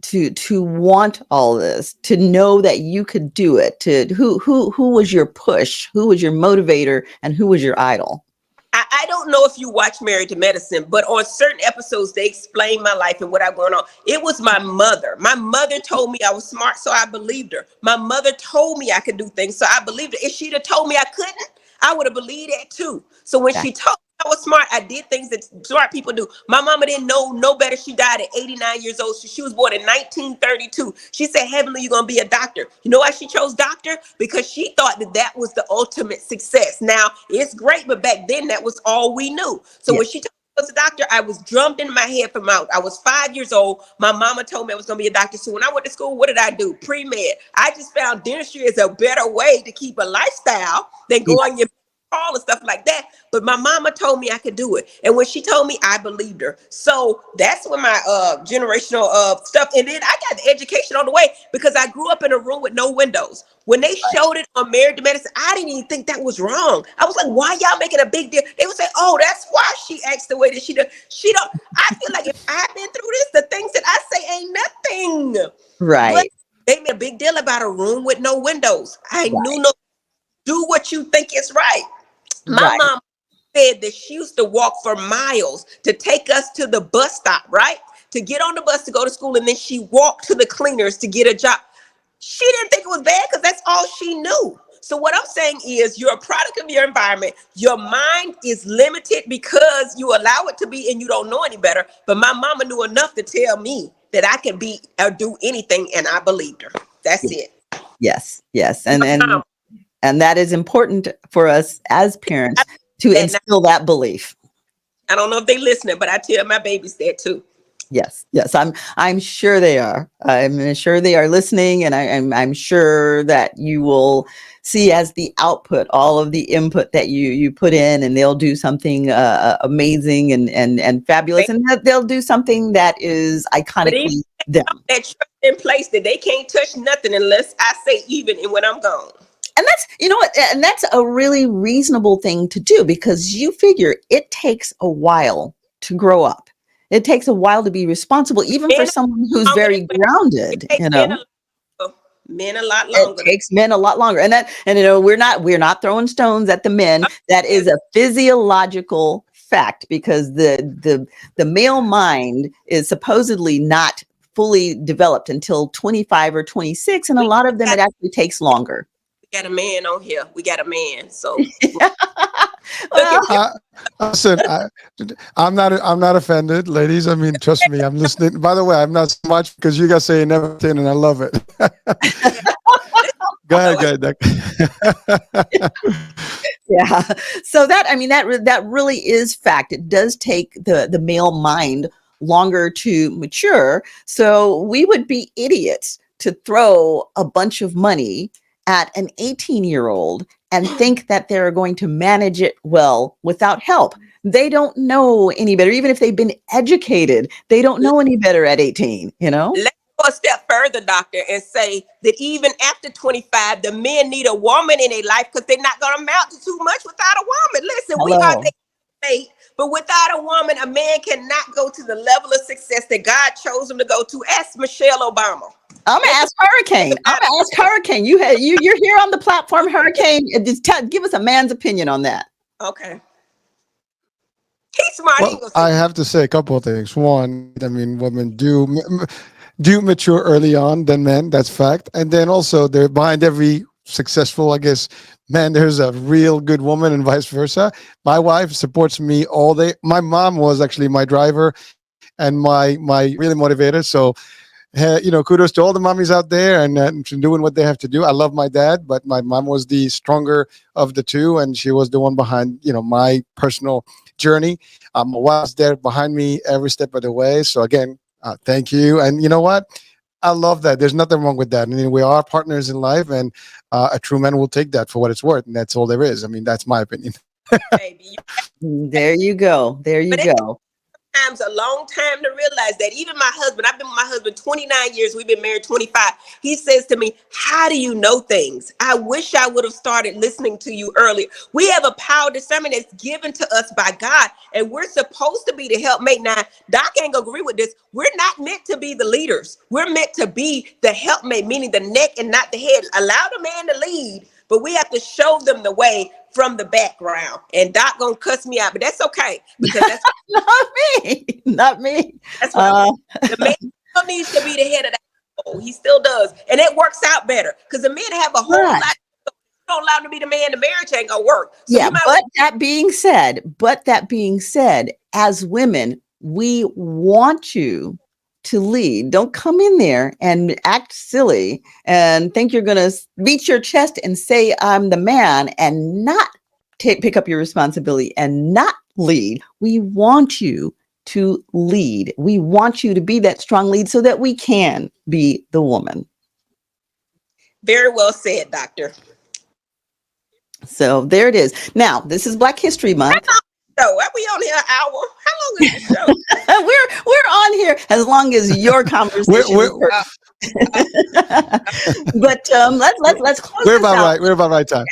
to want all this, to know that you could do it? To who was your push? Who was your motivator, and who was your idol? I don't know if you watch Married to Medicine, but on certain episodes, they explain my life and what I going on. It was my mother. My mother told me I was smart, so I believed her. My mother told me I could do things, so I believed her. If she'd have told me I couldn't, I would have believed that too. So when Yeah. she told me I was smart, I did things that smart people do. My mama didn't know no better. She died at 89 years old. She was born in 1932. She said, Heavenly, you're going to be a doctor. You know why she chose doctor? Because she thought that that was the ultimate success. Now, it's great, but back then, that was all we knew. So Yeah. when she told me I was a doctor, I was drummed in my head from out. I was 5 years old. My mama told me I was going to be a doctor. So when I went to school, what did I do? Pre-med. I just found dentistry is a better way to keep a lifestyle than going your call and stuff like that. But my mama told me I could do it. And when she told me, I believed her. So that's when my generational stuff. And then I got the education on the way because I grew up in a room with no windows. When they showed it on Married to Medicine, I didn't even think that was wrong. I was like, why y'all making a big deal? They would say, oh, that's why she acts the way that she does. She don't. I feel like if I've been through this, the things that I say ain't nothing. But Right. they made a big deal about a room with no windows. I Right. knew no. Do what you think is right. My Right. mom said that she used to walk for miles to take us to the bus stop, right? To get on the bus to go to school, and then she walked to the cleaners to get a job. She didn't think it was bad because that's all she knew. So what I'm saying is you're a product of your environment. Your mind is limited because you allow it to be and you don't know any better. But my mama knew enough to tell me that I could be or do anything, and I believed her. That's it. Yes. Yes. Mom, And that is important for us as parents to and instill that belief. I don't know if they listening, but I tell my babies that too. Yes, yes, I'm sure they are. I'm sure they are listening, and I'm sure that you will see as the output all of the input that you put in, and they'll do something amazing and fabulous, and they'll do something that is But even iconically them. that trust in place that they can't touch nothing unless I say even and when I'm gone. And that's, you know what, and that's a really reasonable thing to do because you figure it takes a while to grow up. It takes a while to be responsible, even for Men someone who's longer very than grounded, it takes you know. men a lot It longer. takes men a lot longer. And you know, we're not throwing stones at the men. That is Yes, a physiological fact because the male mind is supposedly not fully developed until 25 or 26, and a we lot of them got, it actually takes longer. we got a man on here. We got a man. So look Well, at you. Listen, I'm not offended, ladies. I mean, trust me, I'm listening. By the way, I'm not so much because you guys saying everything, and I love it. Go ahead, go ahead. yeah. So that, I mean, that really is fact. It does take the male mind longer to mature. So we would be idiots to throw a bunch of money at an 18-year-old and think that they're going to manage it well without help. They don't know any better. Even if they've been educated, they don't know any better at 18, you know? Let's go a step further, doctor, and say that even after 25, the men need a woman in their life because they're not going to amount to too much without a woman. Listen, we are Hello. the mate, but without a woman, a man cannot go to the level of success that God chose him to go to. Ask Michelle Obama. I'm gonna ask Hurricane. I'm gonna ask Hurricane. You're here on the platform, Hurricane. Just give us a man's opinion on that. Okay. He's smart. He Well, gonna say, I have to say a couple of things. One, I mean, women do mature early on than men. That's fact. And then also, they're behind every successful, I guess, man, there's a real good woman and vice versa. My wife supports me all day. My mom was actually my driver and my really motivator. So kudos to all the mommies out there and doing what they have to do. I love my dad, but my mom was the stronger of the two, and she was the one behind my personal journey. My wife's there behind me every step of the way. So again, thank you. And you know what? I love that. There's nothing wrong with that. I mean, we are partners in life, and a true man will take that for what it's worth, and that's all there is. I mean, that's my opinion. Baby. There you go. There you But it's go. times a long time to realize that. Even my husband, I've been with my husband 29 years, we've been married 25. He says to me, how do you know things? I wish I would have started listening to you earlier. We have a power discernment that's given to us by God, and we're supposed to be the helpmate. Now, Doc ain't gonna agree with this. We're not meant to be the leaders. We're meant to be the helpmate, meaning the neck and not the head. Allow the man to lead, but we have to show them the way from the background. And Doc gonna cuss me out, but that's okay, because that's Not me. Not me. that's what the man still needs to be the head of the household. He still does. And it works out better because the men have a whole Right. lot. You don't allow him to be the man, the marriage ain't gonna work. So Yeah, you might but that being said, as women, we want you to lead. Don't come in there and act silly and think you're going to beat your chest and say, I'm the man, and not pick up your responsibility and not lead. We want you to lead. We want you to be that strong lead so that we can be the woman. very well said, Doctor. So there it is. Now, this is Black History Month. So are we on here an hour? How long is the show? we're on here as long as your conversation is but let's close We're this about out. right. We're about right time.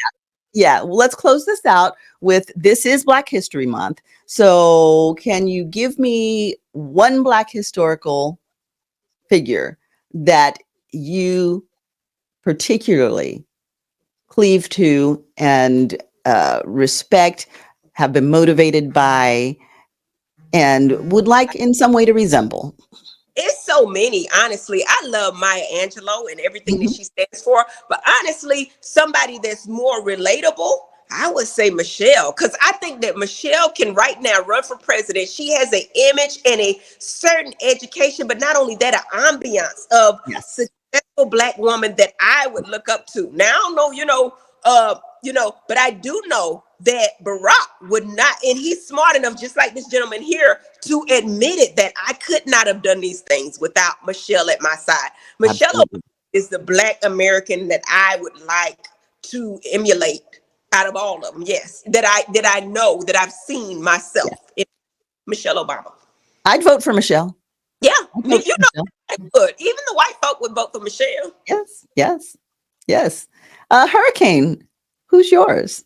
Yeah, well, let's close this out with this is Black History Month. So can you give me one Black historical figure that you particularly cleave to and respect, have been motivated by, and would like in some way to resemble? It's so many, honestly. I love Maya Angelou and everything that Mhm. she stands for. But honestly, somebody that's more relatable, I would say Michelle, because I think that Michelle can right now run for president. She has an image and a certain education, but not only that, an ambiance of Yes. successful Black woman that I would look up to. Now, I don't know, but I do know that Barack would not, and he's smart enough, just like this gentleman here, to admit it that I could not have done these things without Michelle at my side. Michelle Absolutely. is the Black American that I would like to emulate out of all of them. Yes, that I know that I've seen myself Yes. in Michelle Obama. I'd vote for Michelle. Yeah, I'd me, vote for Michelle. I would. Even the white folk would vote for Michelle. Yes, yes, yes. Hurricane, who's yours?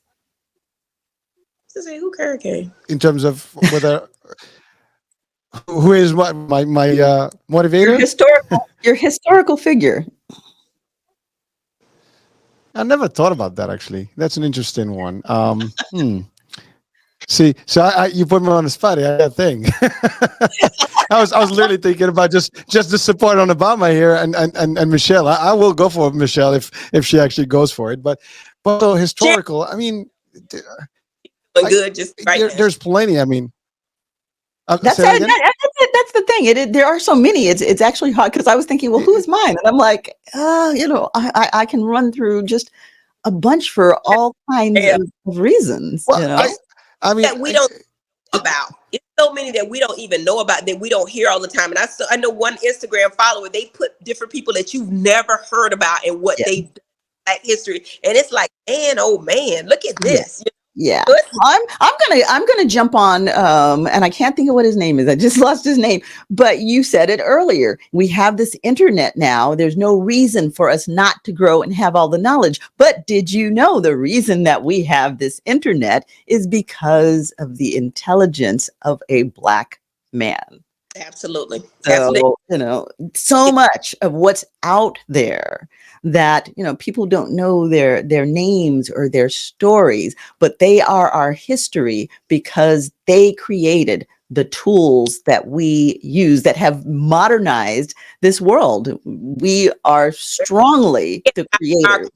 To say who hurricane? In terms of whether who is my Your motivator. historical figure. I never thought about that actually. That's an interesting one. See, so you put me on the spot. I got a thing. I was literally thinking about just the support on Obama here and Michelle. I will go for Michelle if she actually goes for it. But so historical. I mean, Doing good just right now. there's plenty. I mean, That's say that again. that's the thing. There are so many. It's actually hard because I was thinking, well, who's mine? And I'm like, I can run through just a bunch for all kinds Yeah. of reasons. Well, I mean, That we don't know about. It's so many that we don't even know about that we don't hear all the time. And I know one Instagram follower, they put different people that you've never heard about and what Yeah. they've done in Black history. And it's like, man, oh man, look at this. Yeah. Good. I'm gonna jump on and I can't think of what his name is. I just lost his name. But you said it earlier. We have this internet now. There's no reason for us not to grow and have all the knowledge. But did you know the reason that we have this internet is because of the intelligence of a Black man? Absolutely. So, so much of what's out there that, people don't know their names or their stories, but they are our history because they created the tools that we use that have modernized this world. We are strongly the creators.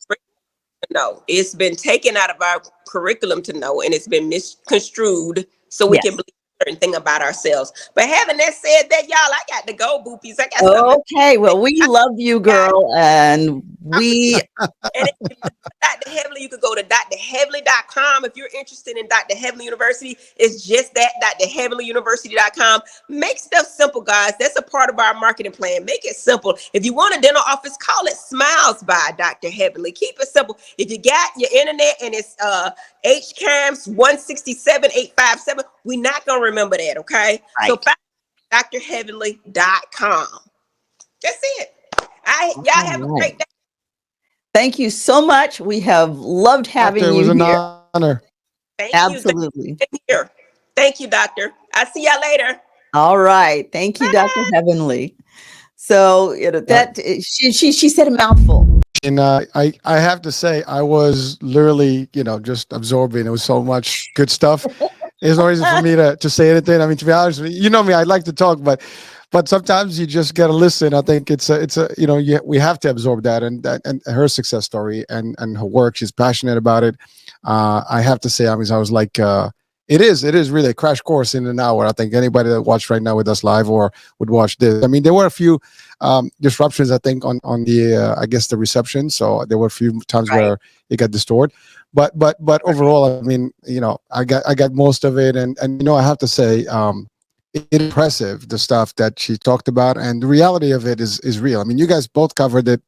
know. It's been taken out of our curriculum to know, and it's been misconstrued so we can Yes. believe a certain thing about ourselves. But having that said, that y'all, I got to go, boopies. I got something. Okay. Well, we love you, Guys, girl. And we, and if you love Dr. Heavenly, you can go to drheavenly.com. If you're interested in Dr. Heavenly University, it's just that, drheavenlyuniversity.com. Make stuff simple, guys. That's a part of our marketing plan. Make it simple. If you want a dental office, call it Smiles by Dr. Heavenly. Keep it simple. If you got your internet and it's HCAMS 167857, we're not going to remember that, okay? right. So find drheavenly.com. That's it. Y'all have a All right. great day. Thank you so much. We have loved Doctor, having it was you an here. honor. Thank you. Absolutely. Here. Thank you, doctor. I'll see y'all later. All right. Thank you, Dr. Bye. Heavenly. So, Uh, she said a mouthful. and I have to say, I was literally, just absorbing. It was so much good stuff. There's no reason for me to say anything. I mean, to be honest with you, you know me, I like to talk, but sometimes you just got to listen. I think we have to absorb that, and her success story and her work. She's passionate about it. I have to say, I mean, I was like, it is really a crash course in an hour. I think anybody that watched right now with us live or would watch this. I mean, there were a few disruptions, I think, on the I guess the reception. So there were a few times Right. where it got distorted. But overall, I mean, I got most of it, and I have to say, it's impressive the stuff that she talked about, and the reality of it is real. I mean, you guys both covered it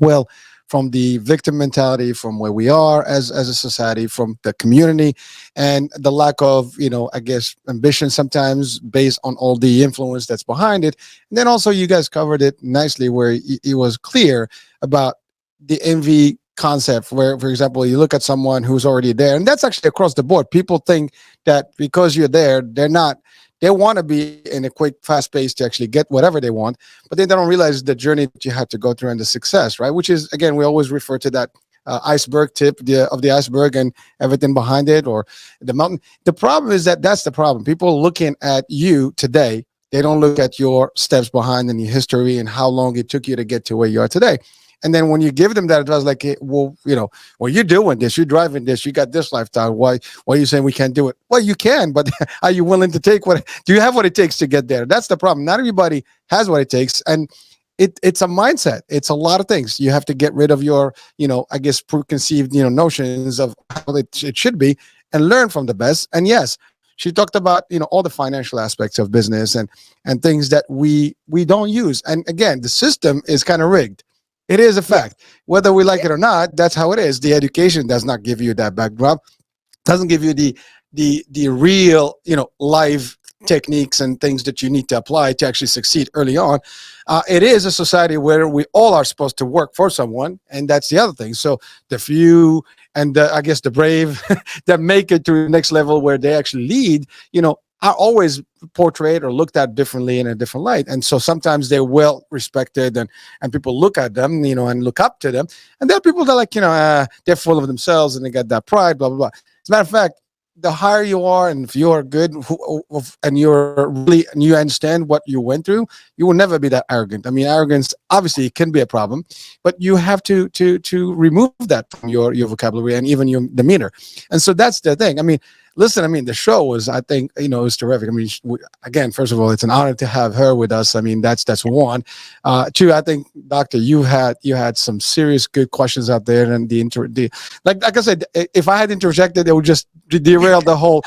well, from the victim mentality, from where we are as a society, from the community, and the lack of I guess ambition sometimes based on all the influence that's behind it. And then also you guys covered it nicely where it was clear about the envy concept, where for example you look at someone who's already there, and that's actually across the board. People think that because you're there, they're not, they want to be in a quick fast pace to actually get whatever they want, but then they don't realize the journey that you had to go through and the success, right? Which is, again, we always refer to that iceberg tip of the iceberg and everything behind it, or the mountain. The problem is that that's the problem. People looking at you today, they don't look at your steps behind and your history and how long it took you to get to where you are today. And then when you give them that advice, like, well, well, you're doing this, you're driving this, you got this lifestyle. Why are you saying we can't do it? Well, you can, but are you willing to take what? Do you have what it takes to get there? That's the problem. Not everybody has what it takes, and it's a mindset. It's a lot of things. You have to get rid of your, I guess, preconceived, notions of how it should be, and learn from the best. And yes, she talked about all the financial aspects of business and things that we don't use. And again, the system is kind of rigged. It is a fact. Whether we like it or not, that's how it is. The education does not give you that backdrop, doesn't give you the real, live techniques and things that you need to apply to actually succeed early on. It is a society where we all are supposed to work for someone, and that's the other thing. So the few and I guess the brave that make it to the next level where they actually lead, are always portrayed or looked at differently in a different light. And so sometimes they're well respected and people look at them, and look up to them. And there are people that like, they're full of themselves and they got that pride, blah, blah, blah. As a matter of fact, the higher you are, and if you're good and you're really, and you understand what you went through, you will never be that arrogant. I mean, arrogance obviously can be a problem, but you have to remove that from your vocabulary and even your demeanor. And so that's the thing. I mean, listen, I mean, the show was, I think, it was terrific. I mean, again, first of all, it's an honor to have her with us. I mean, that's one. Two, I think, Doctor, you had some serious good questions out there, and like I said, if I had interjected, it would just derail the whole,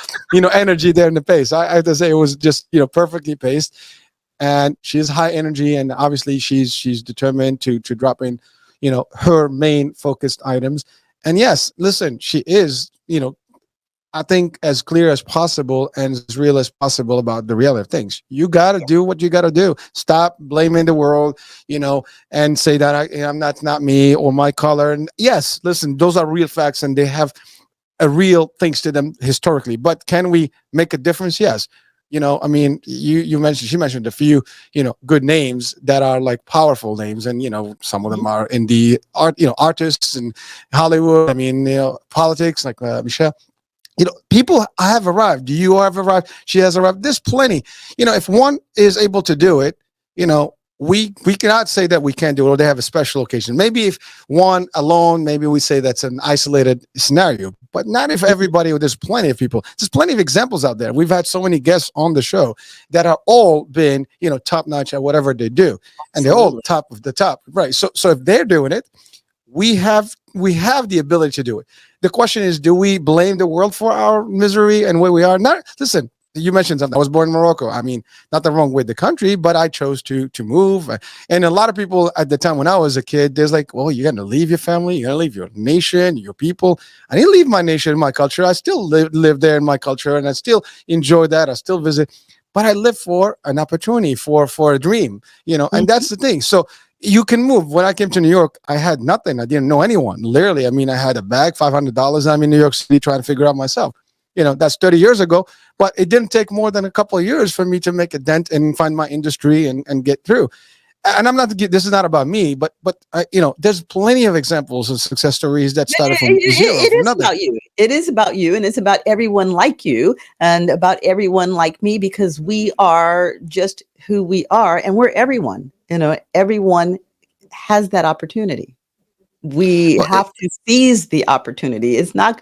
energy there in the pace. I have to say it was just, perfectly paced, and she's high energy, and obviously she's determined to drop in, her main focused items. And yes, listen, she is, I think, as clear as possible and as real as possible about the reality of things. You got to do what you got to do. Stop blaming the world, and say that I'm not me or my color. And yes, listen, those are real facts and they have a real things to them historically. But can we make a difference? Yes. I mean, she mentioned a few, good names that are like powerful names. And, some of them are in the art, artists in Hollywood. I mean, politics, like Michelle. People have arrived. You have arrived. She has arrived. There's plenty. If one is able to do it, we cannot say that we can't do it, or they have a special occasion. Maybe if one alone, maybe we say that's an isolated scenario, but not if everybody. There's plenty of people. There's plenty of examples out there. We've had so many guests on the show that are all been, top notch at whatever they do, and they're all Absolutely. top of the top, right? So if they're doing it, we have the ability to do it. The question is, do we blame the world for our misery and where we are? Not listen. You mentioned something. I was born in Morocco. I mean, not the wrong with the country, but I chose to move. And a lot of people at the time when I was a kid, there's like, well, you're gonna leave your family, you're gonna leave your nation, your people. I didn't leave my nation and my culture. I still live there in my culture, and I still enjoy that. I still visit, but I live for an opportunity, for a dream, and that's the thing. So you can move. When I came to New York, I had nothing. I didn't know anyone. Literally, I mean, I had a bag, $500. I'm in New York City trying to figure out myself. That's 30 years ago, but it didn't take more than a couple of years for me to make a dent and find my industry and get through. And I'm not, this is not about me, but there's plenty of examples of success stories that started from zero, It from is nothing. about you. It is about you, and it's about everyone like you and about everyone like me, because we are just who we are, and we're everyone. Everyone has that opportunity. We Well, have to seize the opportunity. It's not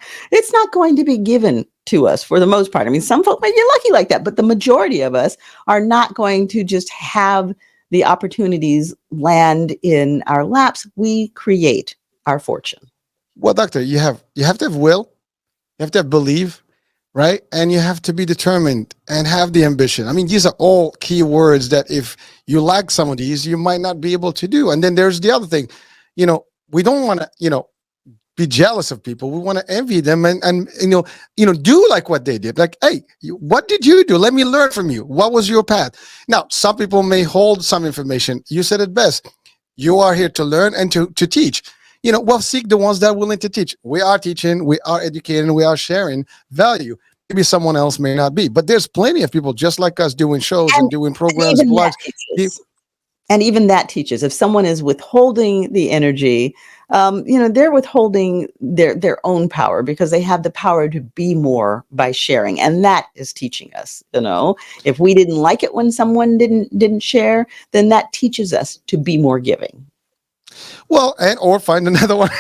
going to be given to us for the most part. I mean, some folk might get lucky like that, but the majority of us are not going to just have the opportunities land in our laps. We create our fortune. well, doctor, you have to have will, you have to have belief, right? And you have to be determined and have the ambition. I mean, these are all key words that if you lack some of these, you might not be able to do. And then there's the other thing, we don't want to, be jealous of people. We want to envy them and do like what they did. Like, hey, what did you do? Let me learn from you. What was your path? Now, some people may hold some information. You said it best. You are here to learn and to teach. Well, seek the ones that are willing to teach. We are teaching, we are educating, we are sharing value. Maybe someone else may not be, but there's plenty of people just like us doing shows and And doing programs, even that blogs. teaches. And even that teaches. If someone is withholding the energy, they're withholding their own power, because they have the power to be more by sharing, and that is teaching us. If we didn't like it when someone didn't share, then that teaches us to be more giving. Well, and or find another one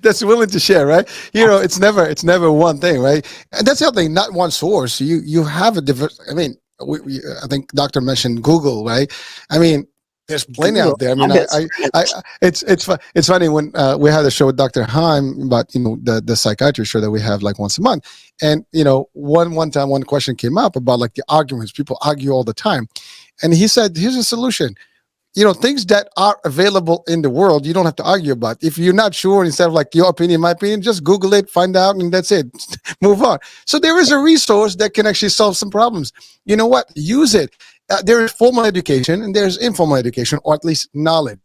that's willing to share, right? It's never one thing, right? And that's the other thing, not one source. You have a diverse. I mean, I think Doctor mentioned Google, right? I mean, there's plenty Google, out there. I my mean, best I friend. it's funny when we had a show with Doctor Heim about the psychiatry show that we have like once a month, and one time one question came up about like the arguments. People argue all the time, and he said, "Here's a solution." Things that are available in the world, you don't have to argue about. If you're not sure, instead of like your opinion, my opinion, just Google it, find out, and that's it. Move on. So there is a resource that can actually solve some problems. You know what? Use it. There is formal education and there's informal education, or at least knowledge.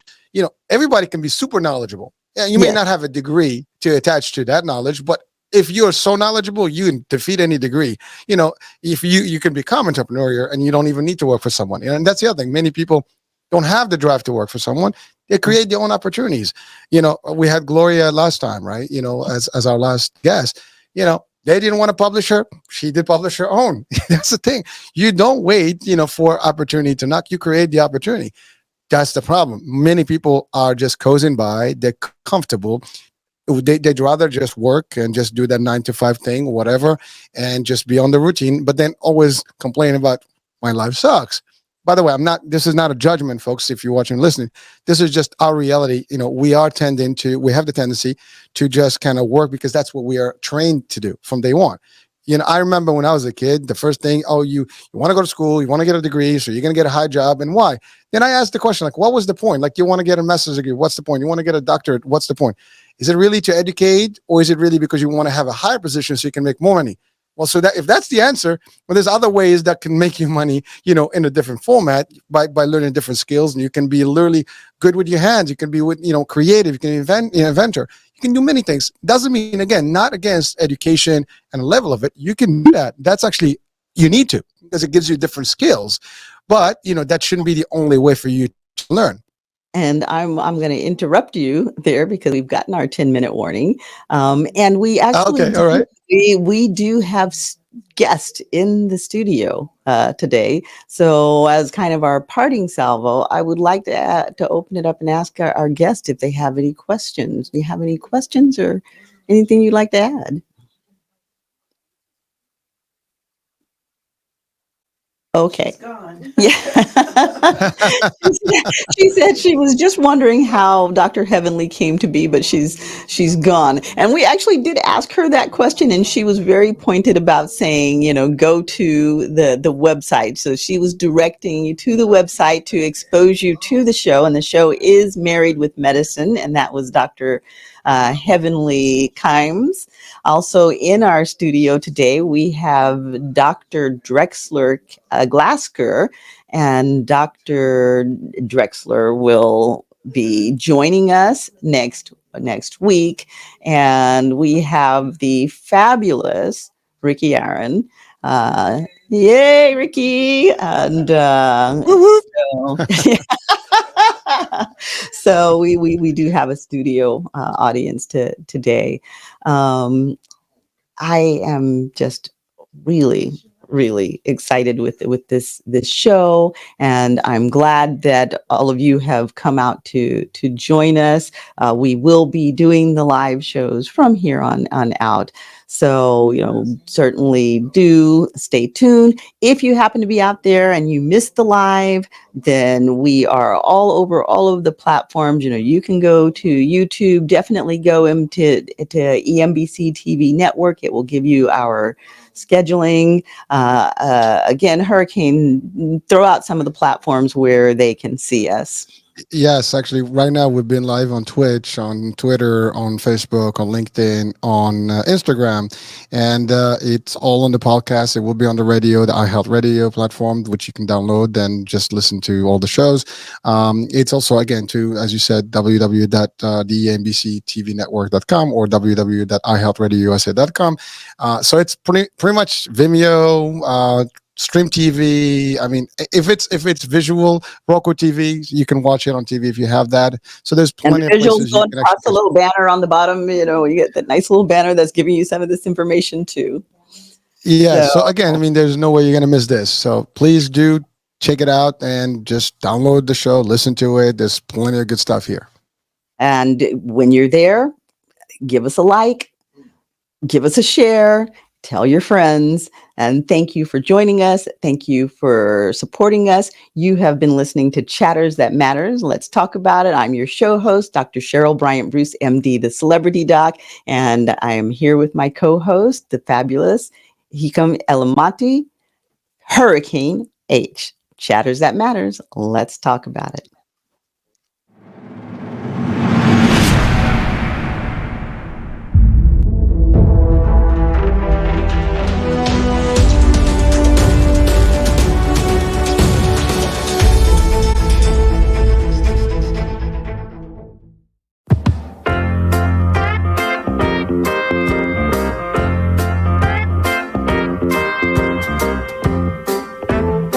Everybody can be super knowledgeable. Yeah, you may Yes. not have a degree to attach to that knowledge, but if you're so knowledgeable, you can defeat any degree. If you can become entrepreneurial and you don't even need to work for someone. And that's the other thing. Many people don't have the drive to work for someone. They create their own opportunities. We had Gloria last time, right? As our last guest. They didn't want to publish her. She did publish her own. That's the thing. You don't wait, for opportunity to knock. You create the opportunity. That's the problem. Many people are just coasting by. They're comfortable. They'd rather just work and just do that 9 to 5 thing, whatever, and just be on the routine, but then always complain about my life sucks. By the way, this is not a judgment, folks, if you're watching and listening. This is just our reality. We have the tendency to just kind of work because that's what we are trained to do from day one. I remember when I was a kid, the first thing, you want to go to school, you want to get a degree, so you're going to get a high job. And why? Then I asked the question, like, what was the point? Like, you want to get a master's degree. What's the point? You want to get a doctorate. What's the point? Is it really to educate, or is it really because you want to have a higher position so you can make more money? Well, so that if that's the answer, well, there's other ways that can make you money, in a different format by learning different skills. And you can be literally good with your hands. You can be creative. You can inventor. You can do many things. Doesn't mean, again, not against education and the level of it. You can do that. That's actually, you need to, because it gives you different skills. But, that shouldn't be the only way for you to learn. And I'm going to interrupt you there, because we've gotten our 10-minute warning, and we actually Okay. All right. we do have guest in the studio today. So, as kind of our parting salvo, I would like to open it up and ask our guest if they have any questions. Do you have any questions or anything you'd like to add? Okay. Yeah. She said she was just wondering how Dr. Heavenly came to be, but she's gone. And we actually did ask her that question, and she was very pointed about saying, go to the website. So she was directing you to the website to expose you to the show, and the show is Married with Medicine, and that was Dr. Heavenly Kimes. Also in our studio today, we have Dr. Drexler Glasker, and Dr. Drexler will be joining us next week, and we have the fabulous Ricky Aaron. Yay, Ricky! And Whoop, whoop. so, so we do have a studio audience today. Um, I am just really, really excited with this show, and I'm glad that all of you have come out to join us. We will be doing the live shows from here on out. So, certainly do stay tuned. If you happen to be out there and you missed the live, then we are all over all of the platforms. You can go to YouTube, definitely go to EMBC TV network. It will give you our scheduling. Again, Hurricane, throw out some of the platforms where they can see us. Yes, actually, right now we've been live on Twitch, on Twitter, on Facebook, on LinkedIn, on Instagram, and it's all on the podcast. It will be on the radio, the iHealth Radio platform, which you can download and just listen to all the shows. It's also, again, as you said, www.thembctvnetwork.com or www.ihealthradiousa.com. So it's pretty much Vimeo. Stream TV. I mean, if it's visual, Roku TV, you can watch it on TV if you have that. So there's And the plenty of visuals places go you can across the actually. little banner on the bottom. You get that nice little banner that's giving you some of this information too. Yeah. So, So again, I mean, there's no way you're gonna miss this. So please do check it out and just download the show, listen to it. There's plenty of good stuff here. and when you're there, give us a like, give us a share, tell your friends, and thank you for joining us. Thank you for supporting us. You have been listening to Chatters That Matters. Let's talk about it. I'm your show host, Dr. Cheryl BryantBruce, MD, the celebrity doc, and I am here with my co-host, the fabulous Hikam Elamati, Hurricane H. Chatters That Matters. Let's talk about it.